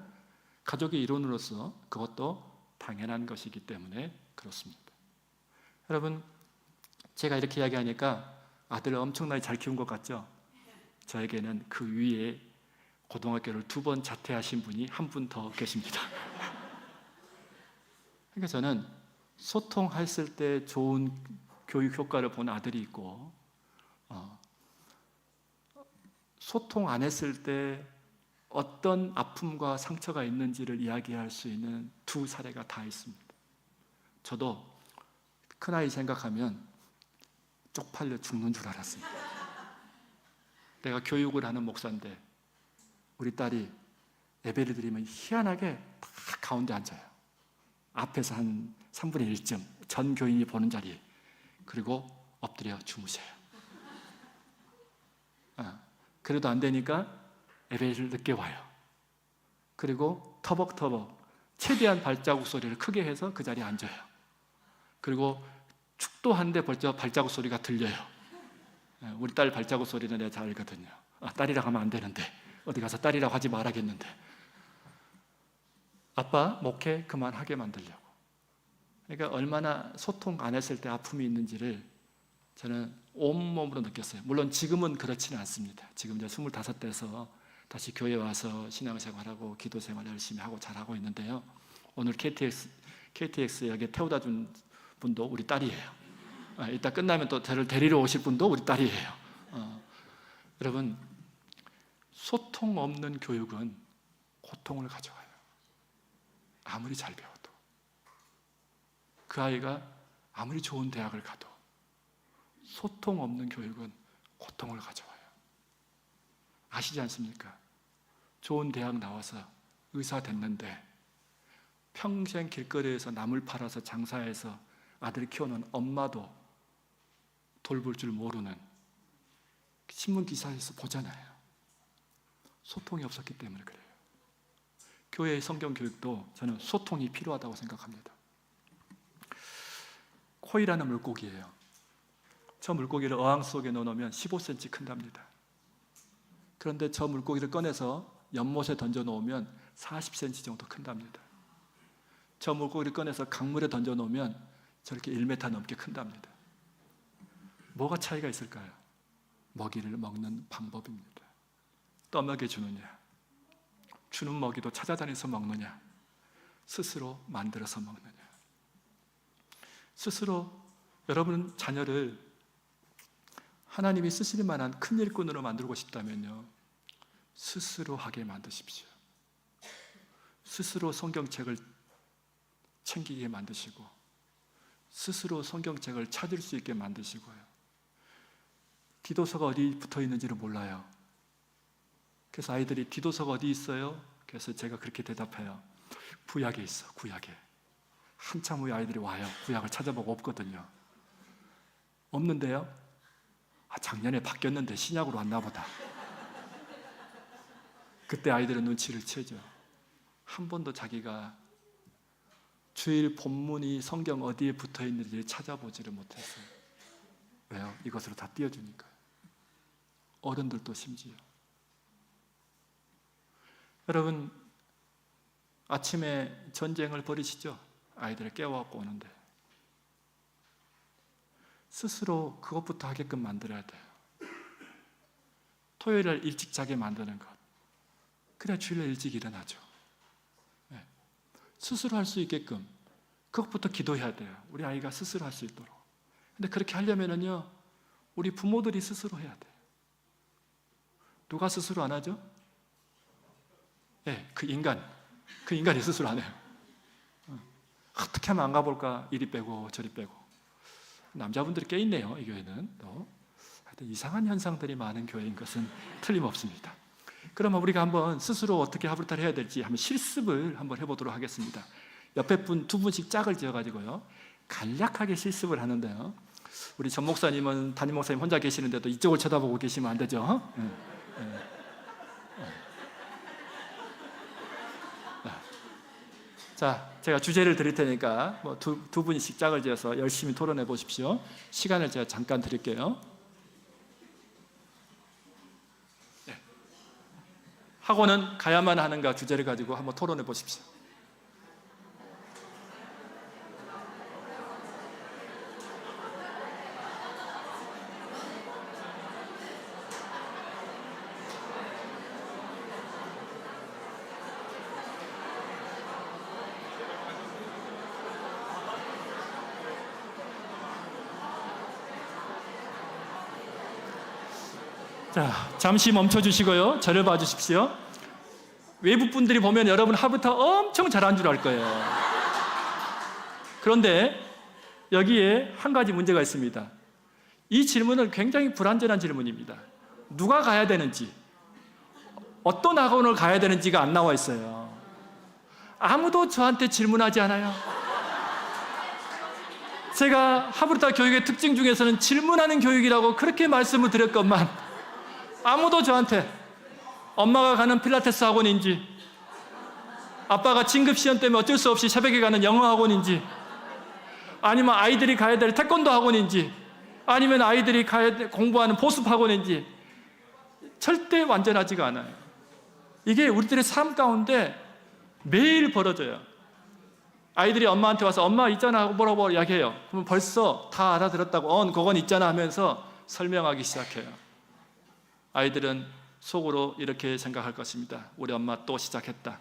가족의 일원으로서 그것도 당연한 것이기 때문에 그렇습니다. 여러분, 제가 이렇게 이야기하니까 아들을 엄청나게 잘 키운 것 같죠? 저에게는 그 위에 고등학교를 2번 자퇴하신 분이 한 분 더 계십니다. 그러니까 저는 소통했을 때 좋은 교육 효과를 본 아들이 있고, 소통 안 했을 때 어떤 아픔과 상처가 있는지를 이야기할 수 있는 2 사례가 다 있습니다. 저도 큰아이 생각하면 쪽팔려 죽는 줄 알았습니다. 내가 교육을 하는 목사인데 우리 딸이 예배를 드리면 희한하게 다 가운데 앉아요. 앞에서 한 3분의 1쯤 전 교인이 보는 자리, 그리고 엎드려 주무세요. 그래도 안 되니까 예배를 늦게 와요. 그리고 터벅터벅 최대한 발자국 소리를 크게 해서 그 자리에 앉아요. 그리고 축도한데 벌써 발자국 소리가 들려요. 우리 딸 발자국 소리는 내가 잘 알거든요. 딸이라고 하면 안 되는데, 어디 가서 딸이라고 하지 말아야겠는데. 아빠 목회 그만하게 만들려고. 그러니까 얼마나 소통 안 했을 때 아픔이 있는지를 저는 온몸으로 느꼈어요. 물론 지금은 그렇지는 않습니다. 지금 이제 25 돼서 다시 교회 와서 신앙생활하고 기도생활 열심히 하고 잘하고 있는데요. 오늘 KTX역에 태워다 준 분도 우리 딸이에요. 이따 끝나면 또 저를 데리러 오실 분도 우리 딸이에요. 여러분, 소통 없는 교육은 고통을 가져와요. 아무리 잘 배워도. 그 아이가 아무리 좋은 대학을 가도 소통 없는 교육은 고통을 가져와요. 아시지 않습니까? 좋은 대학 나와서 의사 됐는데 평생 길거리에서 나물 팔아서 장사해서 아들 키우는 엄마도 돌볼 줄 모르는 신문 기사에서 보잖아요. 소통이 없었기 때문에 그래요. 교회의 성경 교육도 저는 소통이 필요하다고 생각합니다. 코이라는 물고기예요. 저 물고기를 어항 속에 넣어놓으면 15cm 큰답니다. 그런데 저 물고기를 꺼내서 연못에 던져 놓으면 40cm 정도 큰답니다. 저 물고기를 꺼내서 강물에 던져 놓으면 저렇게 1m 넘게 큰답니다. 뭐가 차이가 있을까요? 먹이를 먹는 방법입니다. 떠먹여 주느냐, 주는 먹이도 찾아다니서 먹느냐, 스스로 만들어서 먹느냐. 스스로 여러분 자녀를 하나님이 쓰실 만한 큰 일꾼으로 만들고 싶다면요, 스스로 하게 만드십시오. 스스로 성경책을 챙기게 만드시고, 스스로 성경책을 찾을 수 있게 만드시고요. 디도서가 어디 붙어 있는지를 몰라요. 그래서 아이들이 디도서가 어디 있어요? 그래서 제가 그렇게 대답해요. 구약에 있어, 구약에. 한참 후에 아이들이 와요. 구약을 찾아보고 없거든요. 없는데요? 작년에 바뀌었는데 신약으로 왔나 보다. 그때 아이들은 눈치를 채죠. 한 번도 자기가 주일 본문이 성경 어디에 붙어 있는지 찾아보지를 못했어요. 왜요? 이것으로 다 띄워주니까요. 어른들도 심지어. 여러분, 아침에 전쟁을 벌이시죠? 아이들을 깨워갖고 오는데 스스로 그것부터 하게끔 만들어야 돼요. 토요일을 일찍 자게 만드는 것. 그래야 주일날 일찍 일어나죠. 네. 스스로 할 수 있게끔 그것부터 기도해야 돼요. 우리 아이가 스스로 할 수 있도록. 근데 그렇게 하려면은요, 우리 부모들이 스스로 해야 돼요. 누가 스스로 안 하죠? 네, 그 인간이 스스로 안 해요. 어떻게 하면 안 가볼까? 이리 빼고 저리 빼고. 남자분들이 꽤 있네요, 이 교회는. 또 하여튼 이상한 현상들이 많은 교회인 것은 틀림없습니다. 그러면 우리가 한번 스스로 어떻게 하브르타를 해야 될지 한번 실습을 한번 해보도록 하겠습니다. 옆에 두 분씩 짝을 지어가지고요, 간략하게 실습을 하는데요. 우리 전 목사님은 담임 목사님 혼자 계시는데도 이쪽을 쳐다보고 계시면 안 되죠. 자, 제가 주제를 드릴 테니까 두 분씩 짝을 지어서 열심히 토론해 보십시오. 시간을 제가 잠깐 드릴게요. 네. 학원은 가야만 하는가 주제를 가지고 한번 토론해 보십시오. 자, 잠시 멈춰 주시고요, 저를 봐 주십시오. 외부 분들이 보면 여러분 하브르타 엄청 잘한 줄 알 거예요. 그런데 여기에 한 가지 문제가 있습니다. 이 질문은 굉장히 불완전한 질문입니다. 누가 가야 되는지, 어떤 학원을 가야 되는지가 안 나와 있어요. 아무도 저한테 질문하지 않아요. 제가 하브르타 교육의 특징 중에서는 질문하는 교육이라고 그렇게 말씀을 드렸건만 아무도 저한테 엄마가 가는 필라테스 학원인지, 아빠가 진급 시험 때문에 어쩔 수 없이 새벽에 가는 영어 학원인지, 아니면 아이들이 가야 될 태권도 학원인지, 아니면 아이들이 공부하는 보습 학원인지 절대 완전하지가 않아요. 이게 우리들의 삶 가운데 매일 벌어져요. 아이들이 엄마한테 와서 엄마 있잖아 하고 뭐라고 이야기해요. 그러면 벌써 다 알아들었다고 그건 있잖아 하면서 설명하기 시작해요. 아이들은 속으로 이렇게 생각할 것입니다. 우리 엄마 또 시작했다.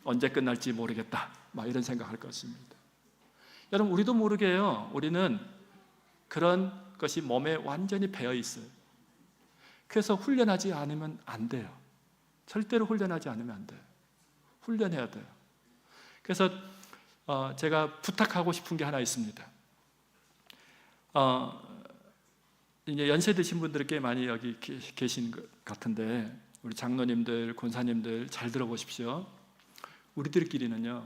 언제 끝날지 모르겠다. 막 이런 생각할 것입니다. 여러분, 우리도 모르게요, 우리는 그런 것이 몸에 완전히 배어 있어요. 그래서 훈련하지 않으면 안 돼요. 절대로 훈련하지 않으면 안 돼요. 훈련해야 돼요. 그래서 제가 부탁하고 싶은 게 하나 있습니다. 이제 연세 드신 분들이 꽤 많이 여기 계신 것 같은데, 우리 장로님들, 권사님들 잘 들어보십시오. 우리들끼리는요,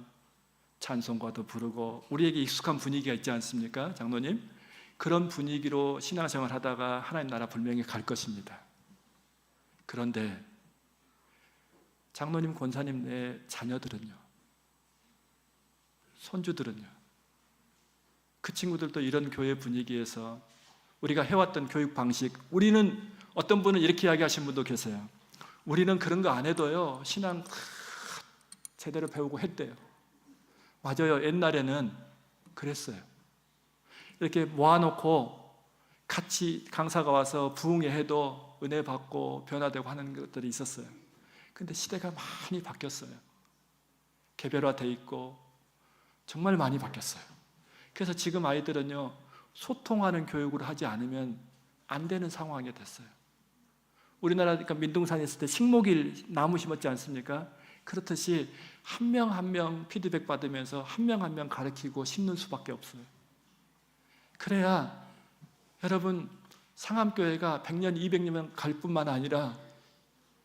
찬송가도 부르고 우리에게 익숙한 분위기가 있지 않습니까, 장로님? 그런 분위기로 신앙생활 하다가 하나님 나라 분명히 갈 것입니다. 그런데 장로님, 권사님, 내 자녀들은요, 손주들은요, 그 친구들도 이런 교회 분위기에서 우리가 해왔던 교육 방식, 우리는, 어떤 분은 이렇게 이야기하신 분도 계세요. 우리는 그런 거 안 해도요, 신앙 제대로 배우고 했대요. 맞아요. 옛날에는 그랬어요. 이렇게 모아놓고 같이 강사가 와서 부흥회 해도 은혜 받고 변화되고 하는 것들이 있었어요. 근데 시대가 많이 바뀌었어요. 개별화돼 있고 정말 많이 바뀌었어요. 그래서 지금 아이들은요, 소통하는 교육을 하지 않으면 안 되는 상황이 됐어요. 우리나라, 그러니까 민둥산에 있을 때 식목일 나무 심었지 않습니까? 그렇듯이 한 명 한 명 피드백 받으면서 한 명 한 명 가르치고 심는 수밖에 없어요. 그래야 여러분, 상암교회가 100년, 200년 갈 뿐만 아니라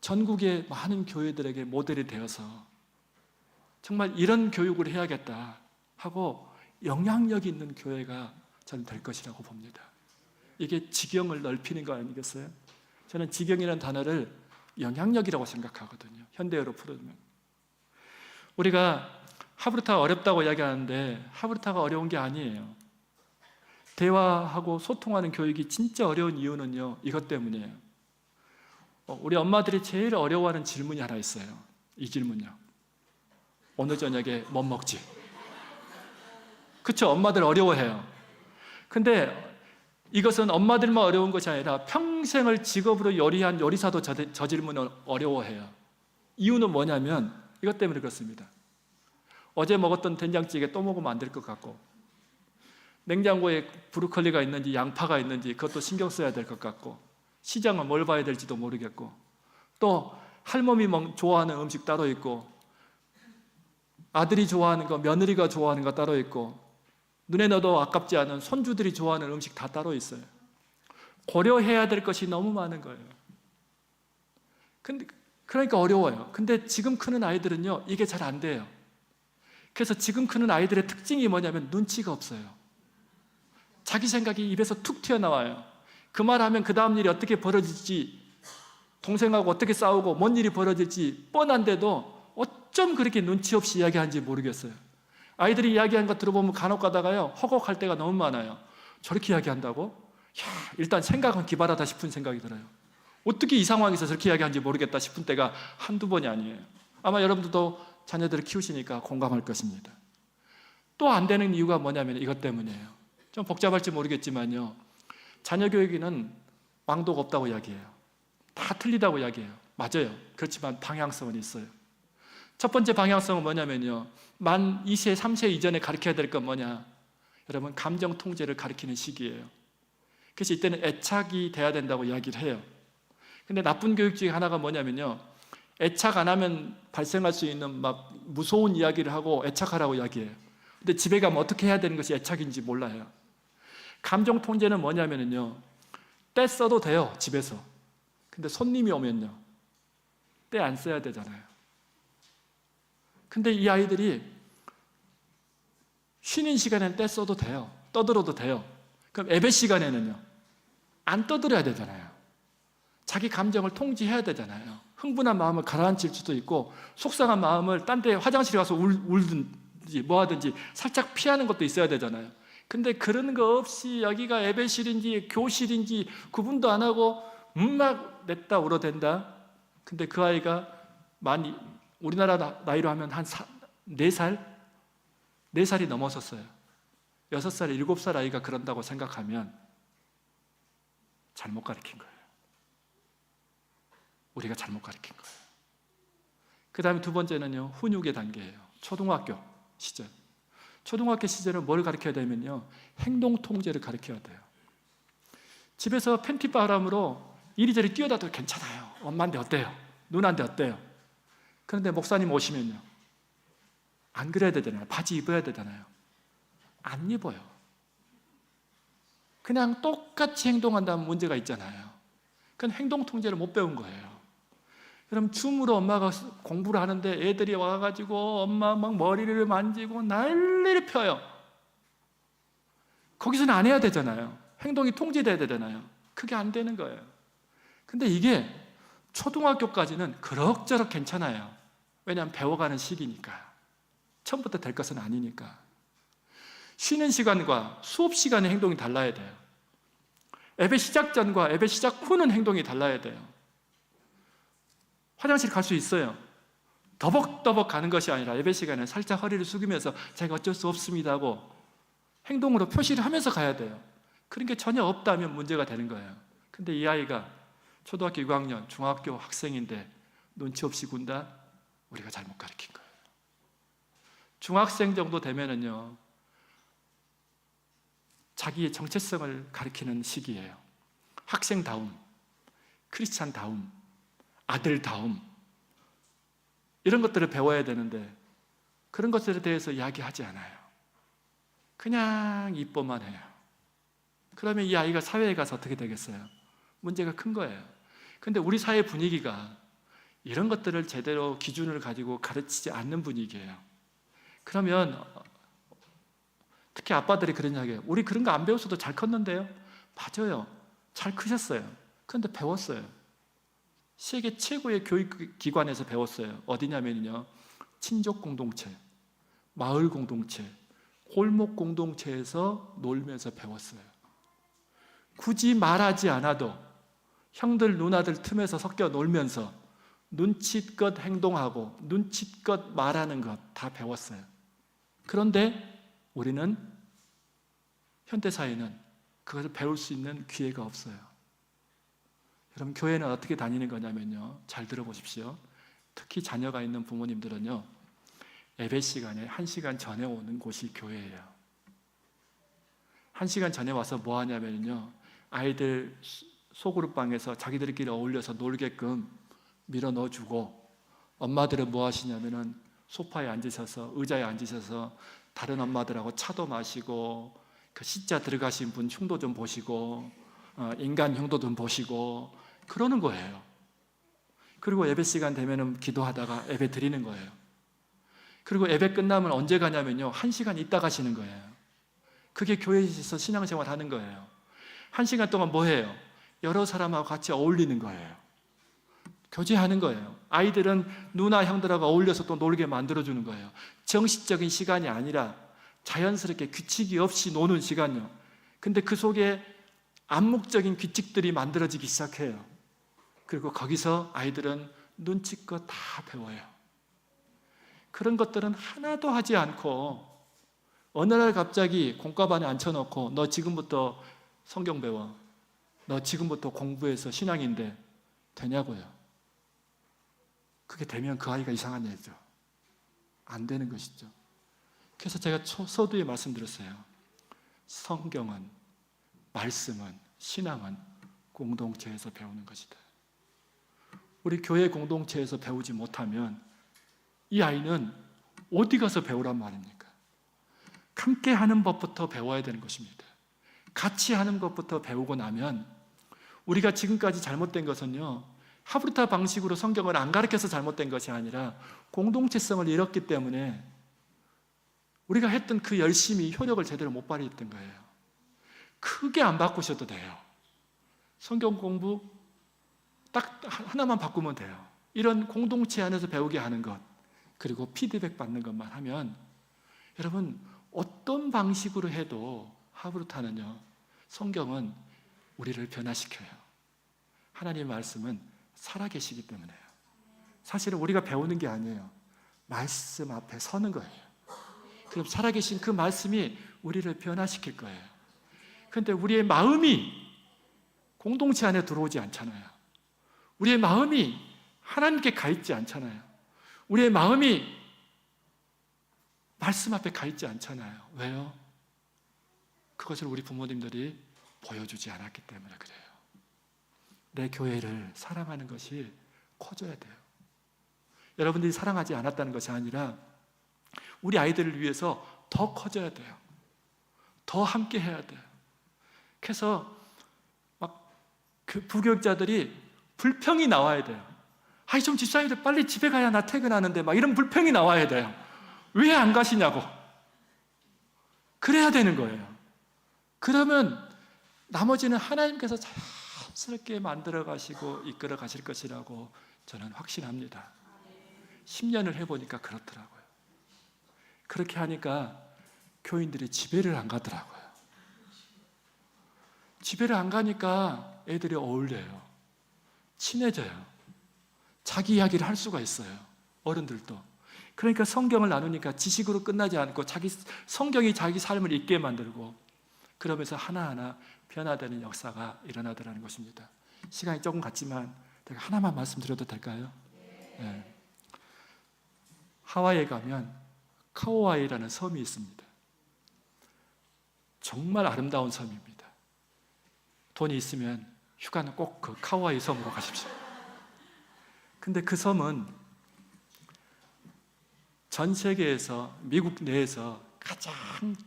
전국의 많은 교회들에게 모델이 되어서 정말 이런 교육을 해야겠다 하고 영향력 있는 교회가 저는 될 것이라고 봅니다. 이게 지경을 넓히는 거 아니겠어요? 저는 지경이라는 단어를 영향력이라고 생각하거든요. 현대어로 풀어주면. 우리가 하브르타가 어렵다고 이야기하는데 하브르타가 어려운 게 아니에요. 대화하고 소통하는 교육이 진짜 어려운 이유는요, 이것 때문이에요. 우리 엄마들이 제일 어려워하는 질문이 하나 있어요. 이 질문이요. 오늘 저녁에 뭐 먹지? 그쵸? 엄마들 어려워해요. 근데 이것은 엄마들만 어려운 것이 아니라 평생을 직업으로 요리한 요리사도 저 질문을 어려워해요. 이유는 뭐냐면 이것 때문에 그렇습니다. 어제 먹었던 된장찌개 또 먹으면 안 될 것 같고, 냉장고에 브로콜리가 있는지 양파가 있는지 그것도 신경 써야 될 것 같고, 시장은 뭘 봐야 될지도 모르겠고, 또 할머니 좋아하는 음식 따로 있고, 아들이 좋아하는 거, 며느리가 좋아하는 거 따로 있고, 눈에 넣어도 아깝지 않은 손주들이 좋아하는 음식 다 따로 있어요. 고려해야 될 것이 너무 많은 거예요. 그러니까 어려워요. 근데 지금 크는 아이들은요, 이게 잘 안 돼요. 그래서 지금 크는 아이들의 특징이 뭐냐면 눈치가 없어요. 자기 생각이 입에서 툭 튀어나와요. 그 말하면 그 다음 일이 어떻게 벌어질지, 동생하고 어떻게 싸우고 뭔 일이 벌어질지 뻔한데도 어쩜 그렇게 눈치 없이 이야기하는지 모르겠어요. 아이들이 이야기하는 거 들어보면 간혹 가다가요, 허걱할 때가 너무 많아요. 저렇게 이야기한다고? 일단 생각은 기발하다 싶은 생각이 들어요. 어떻게 이 상황에서 저렇게 이야기하는지 모르겠다 싶은 때가 한두 번이 아니에요. 아마 여러분들도 자녀들을 키우시니까 공감할 것입니다. 또 안 되는 이유가 뭐냐면 이것 때문이에요. 좀 복잡할지 모르겠지만요, 자녀 교육에는 왕도가 없다고 이야기해요. 다 틀리다고 이야기해요. 맞아요. 그렇지만 방향성은 있어요. 첫 번째 방향성은 뭐냐면요, 만 2세, 3세 이전에 가르쳐야 될 건 뭐냐? 여러분, 감정 통제를 가르치는 시기예요. 그래서 이때는 애착이 돼야 된다고 이야기를 해요. 근데 나쁜 교육 중에 하나가 뭐냐면요, 애착 안 하면 발생할 수 있는 막 무서운 이야기를 하고 애착하라고 이야기해요. 근데 집에 가면 어떻게 해야 되는 것이 애착인지 몰라요. 감정 통제는 뭐냐면요, 때 써도 돼요, 집에서. 근데 손님이 오면요, 때 안 써야 되잖아요. 근데 이 아이들이 쉬는 시간에는 때 써도 돼요. 떠들어도 돼요. 그럼 예배 시간에는요, 안 떠들어야 되잖아요. 자기 감정을 통제해야 되잖아요. 흥분한 마음을 가라앉힐 수도 있고, 속상한 마음을 딴 데 화장실에 가서 울든지 뭐 하든지 살짝 피하는 것도 있어야 되잖아요. 근데 그런 거 없이 여기가 예배실인지 교실인지 구분도 안 하고 막 냈다 울어댄다. 근데 그 아이가 우리나라 나이로 하면 한 4살? 4살이 넘었었어요. 6살, 7살 아이가 그런다고 생각하면 잘못 가르친 거예요. 우리가 잘못 가르친 거예요. 그 다음에 두 번째는요, 훈육의 단계예요. 초등학교 시절. 초등학교 시절은 뭘 가르쳐야 되면요, 행동 통제를 가르쳐야 돼요. 집에서 팬티 바람으로 이리저리 뛰어다도 괜찮아요. 엄마인데 어때요? 누나인데 어때요? 그런데 목사님 오시면요, 안 그래야 되잖아요. 바지 입어야 되잖아요. 안 입어요. 그냥 똑같이 행동한다면 문제가 있잖아요. 그건 행동 통제를 못 배운 거예요. 그럼 줌으로 엄마가 공부를 하는데 애들이 와가지고 엄마 막 머리를 만지고 난리를 펴요. 거기서는 안 해야 되잖아요. 행동이 통제돼야 되잖아요. 그게 안 되는 거예요. 근데 이게 초등학교까지는 그럭저럭 괜찮아요. 왜냐하면 배워가는 시기니까. 처음부터 될 것은 아니니까. 쉬는 시간과 수업 시간의 행동이 달라야 돼요. 예배 시작 전과 예배 시작 후는 행동이 달라야 돼요. 화장실 갈 수 있어요. 더벅더벅 가는 것이 아니라 예배 시간에 살짝 허리를 숙이면서 제가 어쩔 수 없습니다 하고 행동으로 표시를 하면서 가야 돼요. 그런 게 전혀 없다면 문제가 되는 거예요. 근데 이 아이가 초등학교 6학년, 중학교 학생인데 눈치 없이 군다? 우리가 잘못 가르친 거예요. 중학생 정도 되면은요, 자기의 정체성을 가리키는 시기예요. 학생다움, 크리스찬다움, 아들다움, 이런 것들을 배워야 되는데 그런 것들에 대해서 이야기하지 않아요. 그냥 이뻐만 해요. 그러면 이 아이가 사회에 가서 어떻게 되겠어요? 문제가 큰 거예요. 근데 우리 사회 분위기가 이런 것들을 제대로 기준을 가지고 가르치지 않는 분위기예요. 그러면 특히 아빠들이 그런 이야기해요. 우리 그런 거 안 배웠어도 잘 컸는데요? 맞아요. 잘 크셨어요. 그런데 배웠어요. 세계 최고의 교육기관에서 배웠어요. 어디냐면요, 친족 공동체, 마을 공동체, 골목 공동체에서 놀면서 배웠어요. 굳이 말하지 않아도 형들 누나들 틈에서 섞여 놀면서 눈치껏 행동하고 눈치껏 말하는 것 다 배웠어요. 그런데 우리는 현대사회는 그것을 배울 수 있는 기회가 없어요. 여러분, 교회는 어떻게 다니는 거냐면요, 잘 들어보십시오. 특히 자녀가 있는 부모님들은요, 예배 시간에 1시간 전에 오는 곳이 교회예요. 1시간 전에 와서 뭐 하냐면요, 아이들 소그룹방에서 자기들끼리 어울려서 놀게끔 밀어 넣어주고, 엄마들은 뭐 하시냐면은 소파에 앉으셔서, 의자에 앉으셔서 다른 엄마들하고 차도 마시고, 그 C자 들어가신 분 흉도 좀 보시고, 인간 흉도 좀 보시고 그러는 거예요. 그리고 예배 시간 되면은 기도하다가 예배 드리는 거예요. 그리고 예배 끝나면 언제 가냐면요, 1시간 있다 가시는 거예요. 그게 교회에서 신앙생활 하는 거예요. 1시간 동안 뭐 해요? 여러 사람하고 같이 어울리는 거예요. 교제하는 거예요. 아이들은 누나 형들하고 어울려서 또 놀게 만들어주는 거예요. 정식적인 시간이 아니라 자연스럽게 규칙이 없이 노는 시간이요. 근데 그 속에 암묵적인 규칙들이 만들어지기 시작해요. 그리고 거기서 아이들은 눈치껏 다 배워요. 그런 것들은 하나도 하지 않고 어느 날 갑자기 공과반에 앉혀놓고 너 지금부터 성경 배워, 너 지금부터 공부해서 신앙인데 되냐고요. 그게 되면 그 아이가 이상한 애죠. 안 되는 것이죠. 그래서 제가 서두에 말씀드렸어요. 성경은, 말씀은, 신앙은 공동체에서 배우는 것이다. 우리 교회 공동체에서 배우지 못하면 이 아이는 어디 가서 배우란 말입니까? 함께 하는 법부터 배워야 되는 것입니다. 같이 하는 것부터 배우고 나면, 우리가 지금까지 잘못된 것은요, 하브르타 방식으로 성경을 안 가르쳐서 잘못된 것이 아니라 공동체성을 잃었기 때문에 우리가 했던 그 열심히 효력을 제대로 못 발휘했던 거예요. 크게 안 바꾸셔도 돼요. 성경 공부 딱 하나만 바꾸면 돼요. 이런 공동체 안에서 배우게 하는 것, 그리고 피드백 받는 것만 하면, 여러분, 어떤 방식으로 해도 하브르타는요, 성경은 우리를 변화시켜요. 하나님의 말씀은 살아계시기 때문에요. 사실은 우리가 배우는 게 아니에요. 말씀 앞에 서는 거예요. 그럼 살아계신 그 말씀이 우리를 변화시킬 거예요. 그런데 우리의 마음이 공동체 안에 들어오지 않잖아요. 우리의 마음이 하나님께 가 있지 않잖아요. 우리의 마음이 말씀 앞에 가 있지 않잖아요. 왜요? 그것을 우리 부모님들이 보여주지 않았기 때문에 그래요. 내 교회를 사랑하는 것이 커져야 돼요. 여러분들이 사랑하지 않았다는 것이 아니라 우리 아이들을 위해서 더 커져야 돼요. 더 함께 해야 돼요. 그래서 막 그 부교육자들이 불평이 나와야 돼요. 아이, 좀 집사님들 빨리 집에 가야 나 퇴근하는데, 막 이런 불평이 나와야 돼요. 왜 안 가시냐고. 그래야 되는 거예요. 그러면 나머지는 하나님께서 자연스럽게 만들어 가시고 이끌어 가실 것이라고 저는 확신합니다. 10년을 해보니까 그렇더라고요. 그렇게 하니까 교인들이 집회를 안 가더라고요. 집회를 안 가니까 애들이 어울려요. 친해져요. 자기 이야기를 할 수가 있어요. 어른들도. 그러니까 성경을 나누니까 지식으로 끝나지 않고 성경이 자기 삶을 있게 만들고, 그러면서 하나하나 변화되는 역사가 일어나더라는 것입니다. 시간이 조금 갔지만 제가 하나만 말씀드려도 될까요? 네. 하와이에 가면 카오아이라는 섬이 있습니다. 정말 아름다운 섬입니다. 돈이 있으면 휴가는 꼭 그 카오아이 섬으로 가십시오. 근데 그 섬은 전 세계에서, 미국 내에서 가장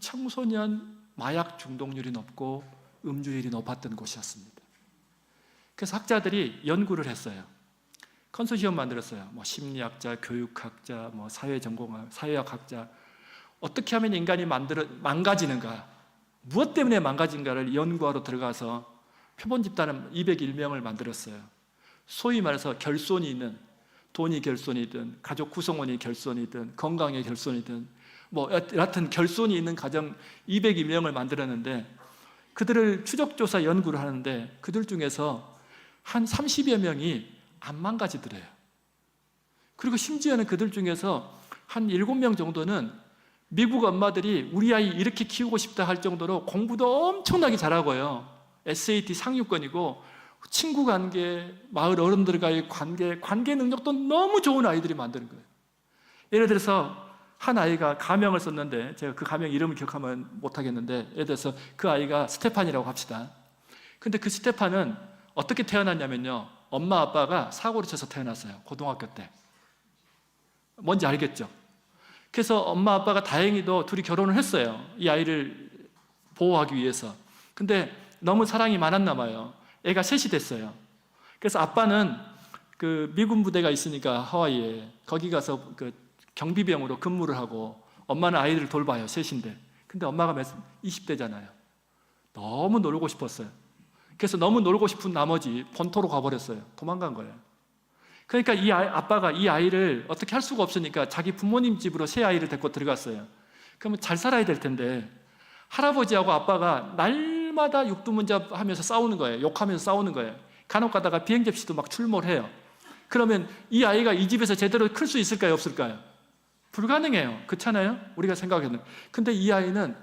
청소년 마약 중독률이 높고 음주율이 높았던 곳이었습니다. 그래서 학자들이 연구를 했어요. 컨소시엄 만들었어요. 심리학자, 교육학자, 사회학 학자, 어떻게 하면 인간이 망가지는가, 무엇 때문에 망가진가를 연구하러 들어가서 표본 집단은 201명을 만들었어요. 소위 말해서 결손이 있는, 돈이 결손이든 가족 구성원이 결손이든 건강의 결손이든 여하튼 결손이 있는 가정 201명을 만들었는데, 그들을 추적조사 연구를 하는데 그들 중에서 한 30여 명이 안 망가지더래요. 그리고 심지어는 그들 중에서 한 7명 정도는 미국 엄마들이 우리 아이 이렇게 키우고 싶다 할 정도로 공부도 엄청나게 잘하고요, SAT 상위권이고 친구 관계, 마을 어른들과의 관계 능력도 너무 좋은 아이들이 만드는 거예요. 예를 들어서 한 아이가 가명을 썼는데, 제가 그 가명 이름을 기억하면 못하겠는데, 예를 들어서 그 아이가 스테판이라고 합시다. 근데 그 스테판은 어떻게 태어났냐면요, 엄마 아빠가 사고를 쳐서 태어났어요. 고등학교 때. 뭔지 알겠죠? 그래서 엄마 아빠가 다행히도 둘이 결혼을 했어요. 이 아이를 보호하기 위해서. 근데 너무 사랑이 많았나 봐요. 애가 셋이 됐어요. 그래서 아빠는 그 미군 부대가 있으니까 하와이에, 거기 가서 그 경비병으로 근무를 하고, 엄마는 아이들을 돌봐요. 셋인데. 근데 엄마가 20대잖아요. 너무 놀고 싶었어요. 그래서 너무 놀고 싶은 나머지 본토로 가버렸어요. 도망간 거예요. 그러니까 아빠가 이 아이를 어떻게 할 수가 없으니까 자기 부모님 집으로 새 아이를 데리고 들어갔어요. 그러면 잘 살아야 될 텐데 할아버지하고 아빠가 날마다 육두문잡 하면서 싸우는 거예요. 욕하면서 싸우는 거예요. 간혹 가다가 비행접시도 막 출몰해요. 그러면 이 아이가 이 집에서 제대로 클 수 있을까요? 없을까요? 불가능해요. 그렇잖아요? 우리가 생각하는. 근데 이 아이는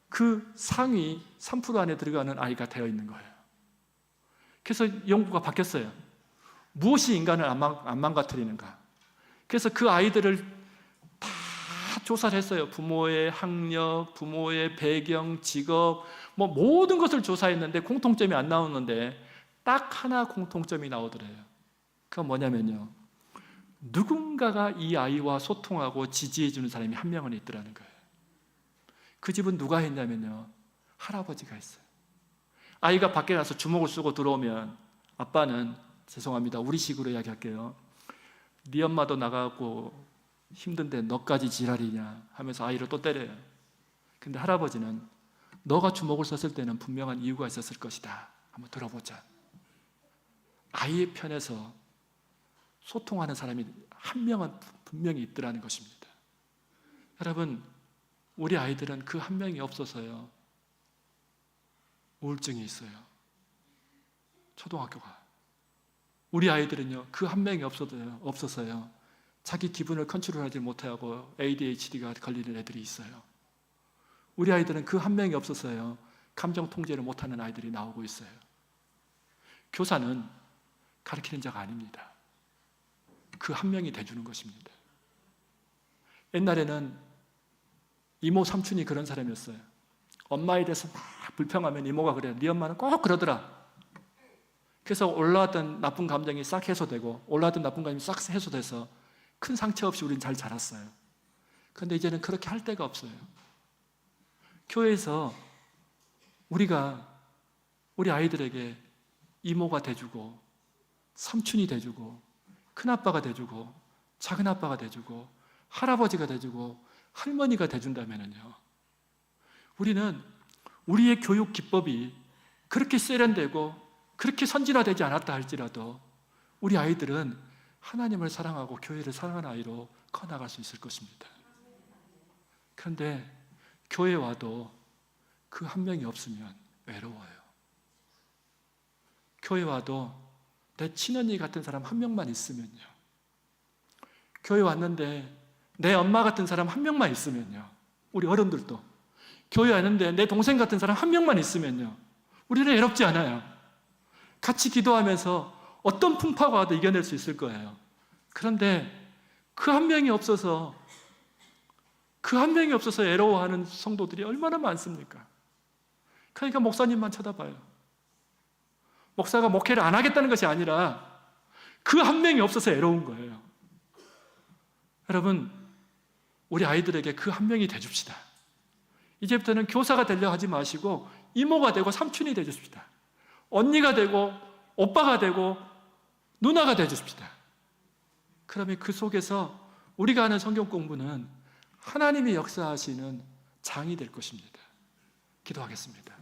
그 상위 3% 안에 들어가는 아이가 되어 있는 거예요. 그래서 연구가 바뀌었어요. 무엇이 인간을 안 망가뜨리는가? 그래서 그 아이들을 다 조사를 했어요. 부모의 학력, 부모의 배경, 직업, 모든 것을 조사했는데 공통점이 안 나오는데 딱 하나 공통점이 나오더래요. 그건 뭐냐면요, 누군가가 이 아이와 소통하고 지지해주는 사람이 한 명은 있더라는 거예요. 그 집은 누가 했냐면요, 할아버지가 했어요. 아이가 밖에 나서 주먹을 쏘고 들어오면 아빠는, 죄송합니다, 우리식으로 이야기할게요, 네 엄마도 나가고 힘든데 너까지 지랄이냐 하면서 아이를 또 때려요. 근데 할아버지는 너가 주먹을 썼을 때는 분명한 이유가 있었을 것이다, 한번 들어보자. 아이의 편에서 소통하는 사람이 한 명은 분명히 있더라는 것입니다. 여러분, 우리 아이들은 그 한 명이 없어서요, 우울증이 있어요. 초등학교가. 우리 아이들은요, 그 한 명이 없어서요, 자기 기분을 컨트롤하지 못하고 ADHD가 걸리는 애들이 있어요. 우리 아이들은 그 한 명이 없어서요, 감정 통제를 못하는 아이들이 나오고 있어요. 교사는 가르치는 자가 아닙니다. 그 한 명이 돼주는 것입니다. 옛날에는 이모 삼촌이 그런 사람이었어요. 엄마에 대해서 막 불평하면 이모가 그래요. 네 엄마는 꼭 그러더라. 그래서 올라왔던 나쁜 감정이 싹 해소되고, 올라왔던 나쁜 감정이 싹 해소돼서 큰 상처 없이 우리는 잘 자랐어요. 그런데 이제는 그렇게 할 데가 없어요. 교회에서 우리가 우리 아이들에게 이모가 돼주고, 삼촌이 돼주고, 큰아빠가 돼주고, 작은아빠가 돼주고, 할아버지가 돼주고, 할머니가 돼준다면요, 우리는 우리의 교육 기법이 그렇게 세련되고 그렇게 선진화되지 않았다 할지라도 우리 아이들은 하나님을 사랑하고 교회를 사랑하는 아이로 커나갈 수 있을 것입니다. 그런데 교회 와도 그 한 명이 없으면 외로워요. 교회 와도 내 친언니 같은 사람 한 명만 있으면요, 교회 왔는데 내 엄마 같은 사람 한 명만 있으면요, 우리 어른들도 교회 왔는데 내 동생 같은 사람 한 명만 있으면요, 우리는 외롭지 않아요. 같이 기도하면서 어떤 풍파가 와도 이겨낼 수 있을 거예요. 그런데 그 한 명이 없어서 외로워하는 성도들이 얼마나 많습니까? 그러니까 목사님만 쳐다봐요. 목사가 목회를 안 하겠다는 것이 아니라 그 한 명이 없어서 외로운 거예요. 여러분, 우리 아이들에게 그 한 명이 돼줍시다. 이제부터는 교사가 되려 하지 마시고 이모가 되고 삼촌이 되줍시다. 언니가 되고 오빠가 되고 누나가 되줍시다. 그러면 그 속에서 우리가 하는 성경 공부는 하나님이 역사하시는 장이 될 것입니다. 기도하겠습니다.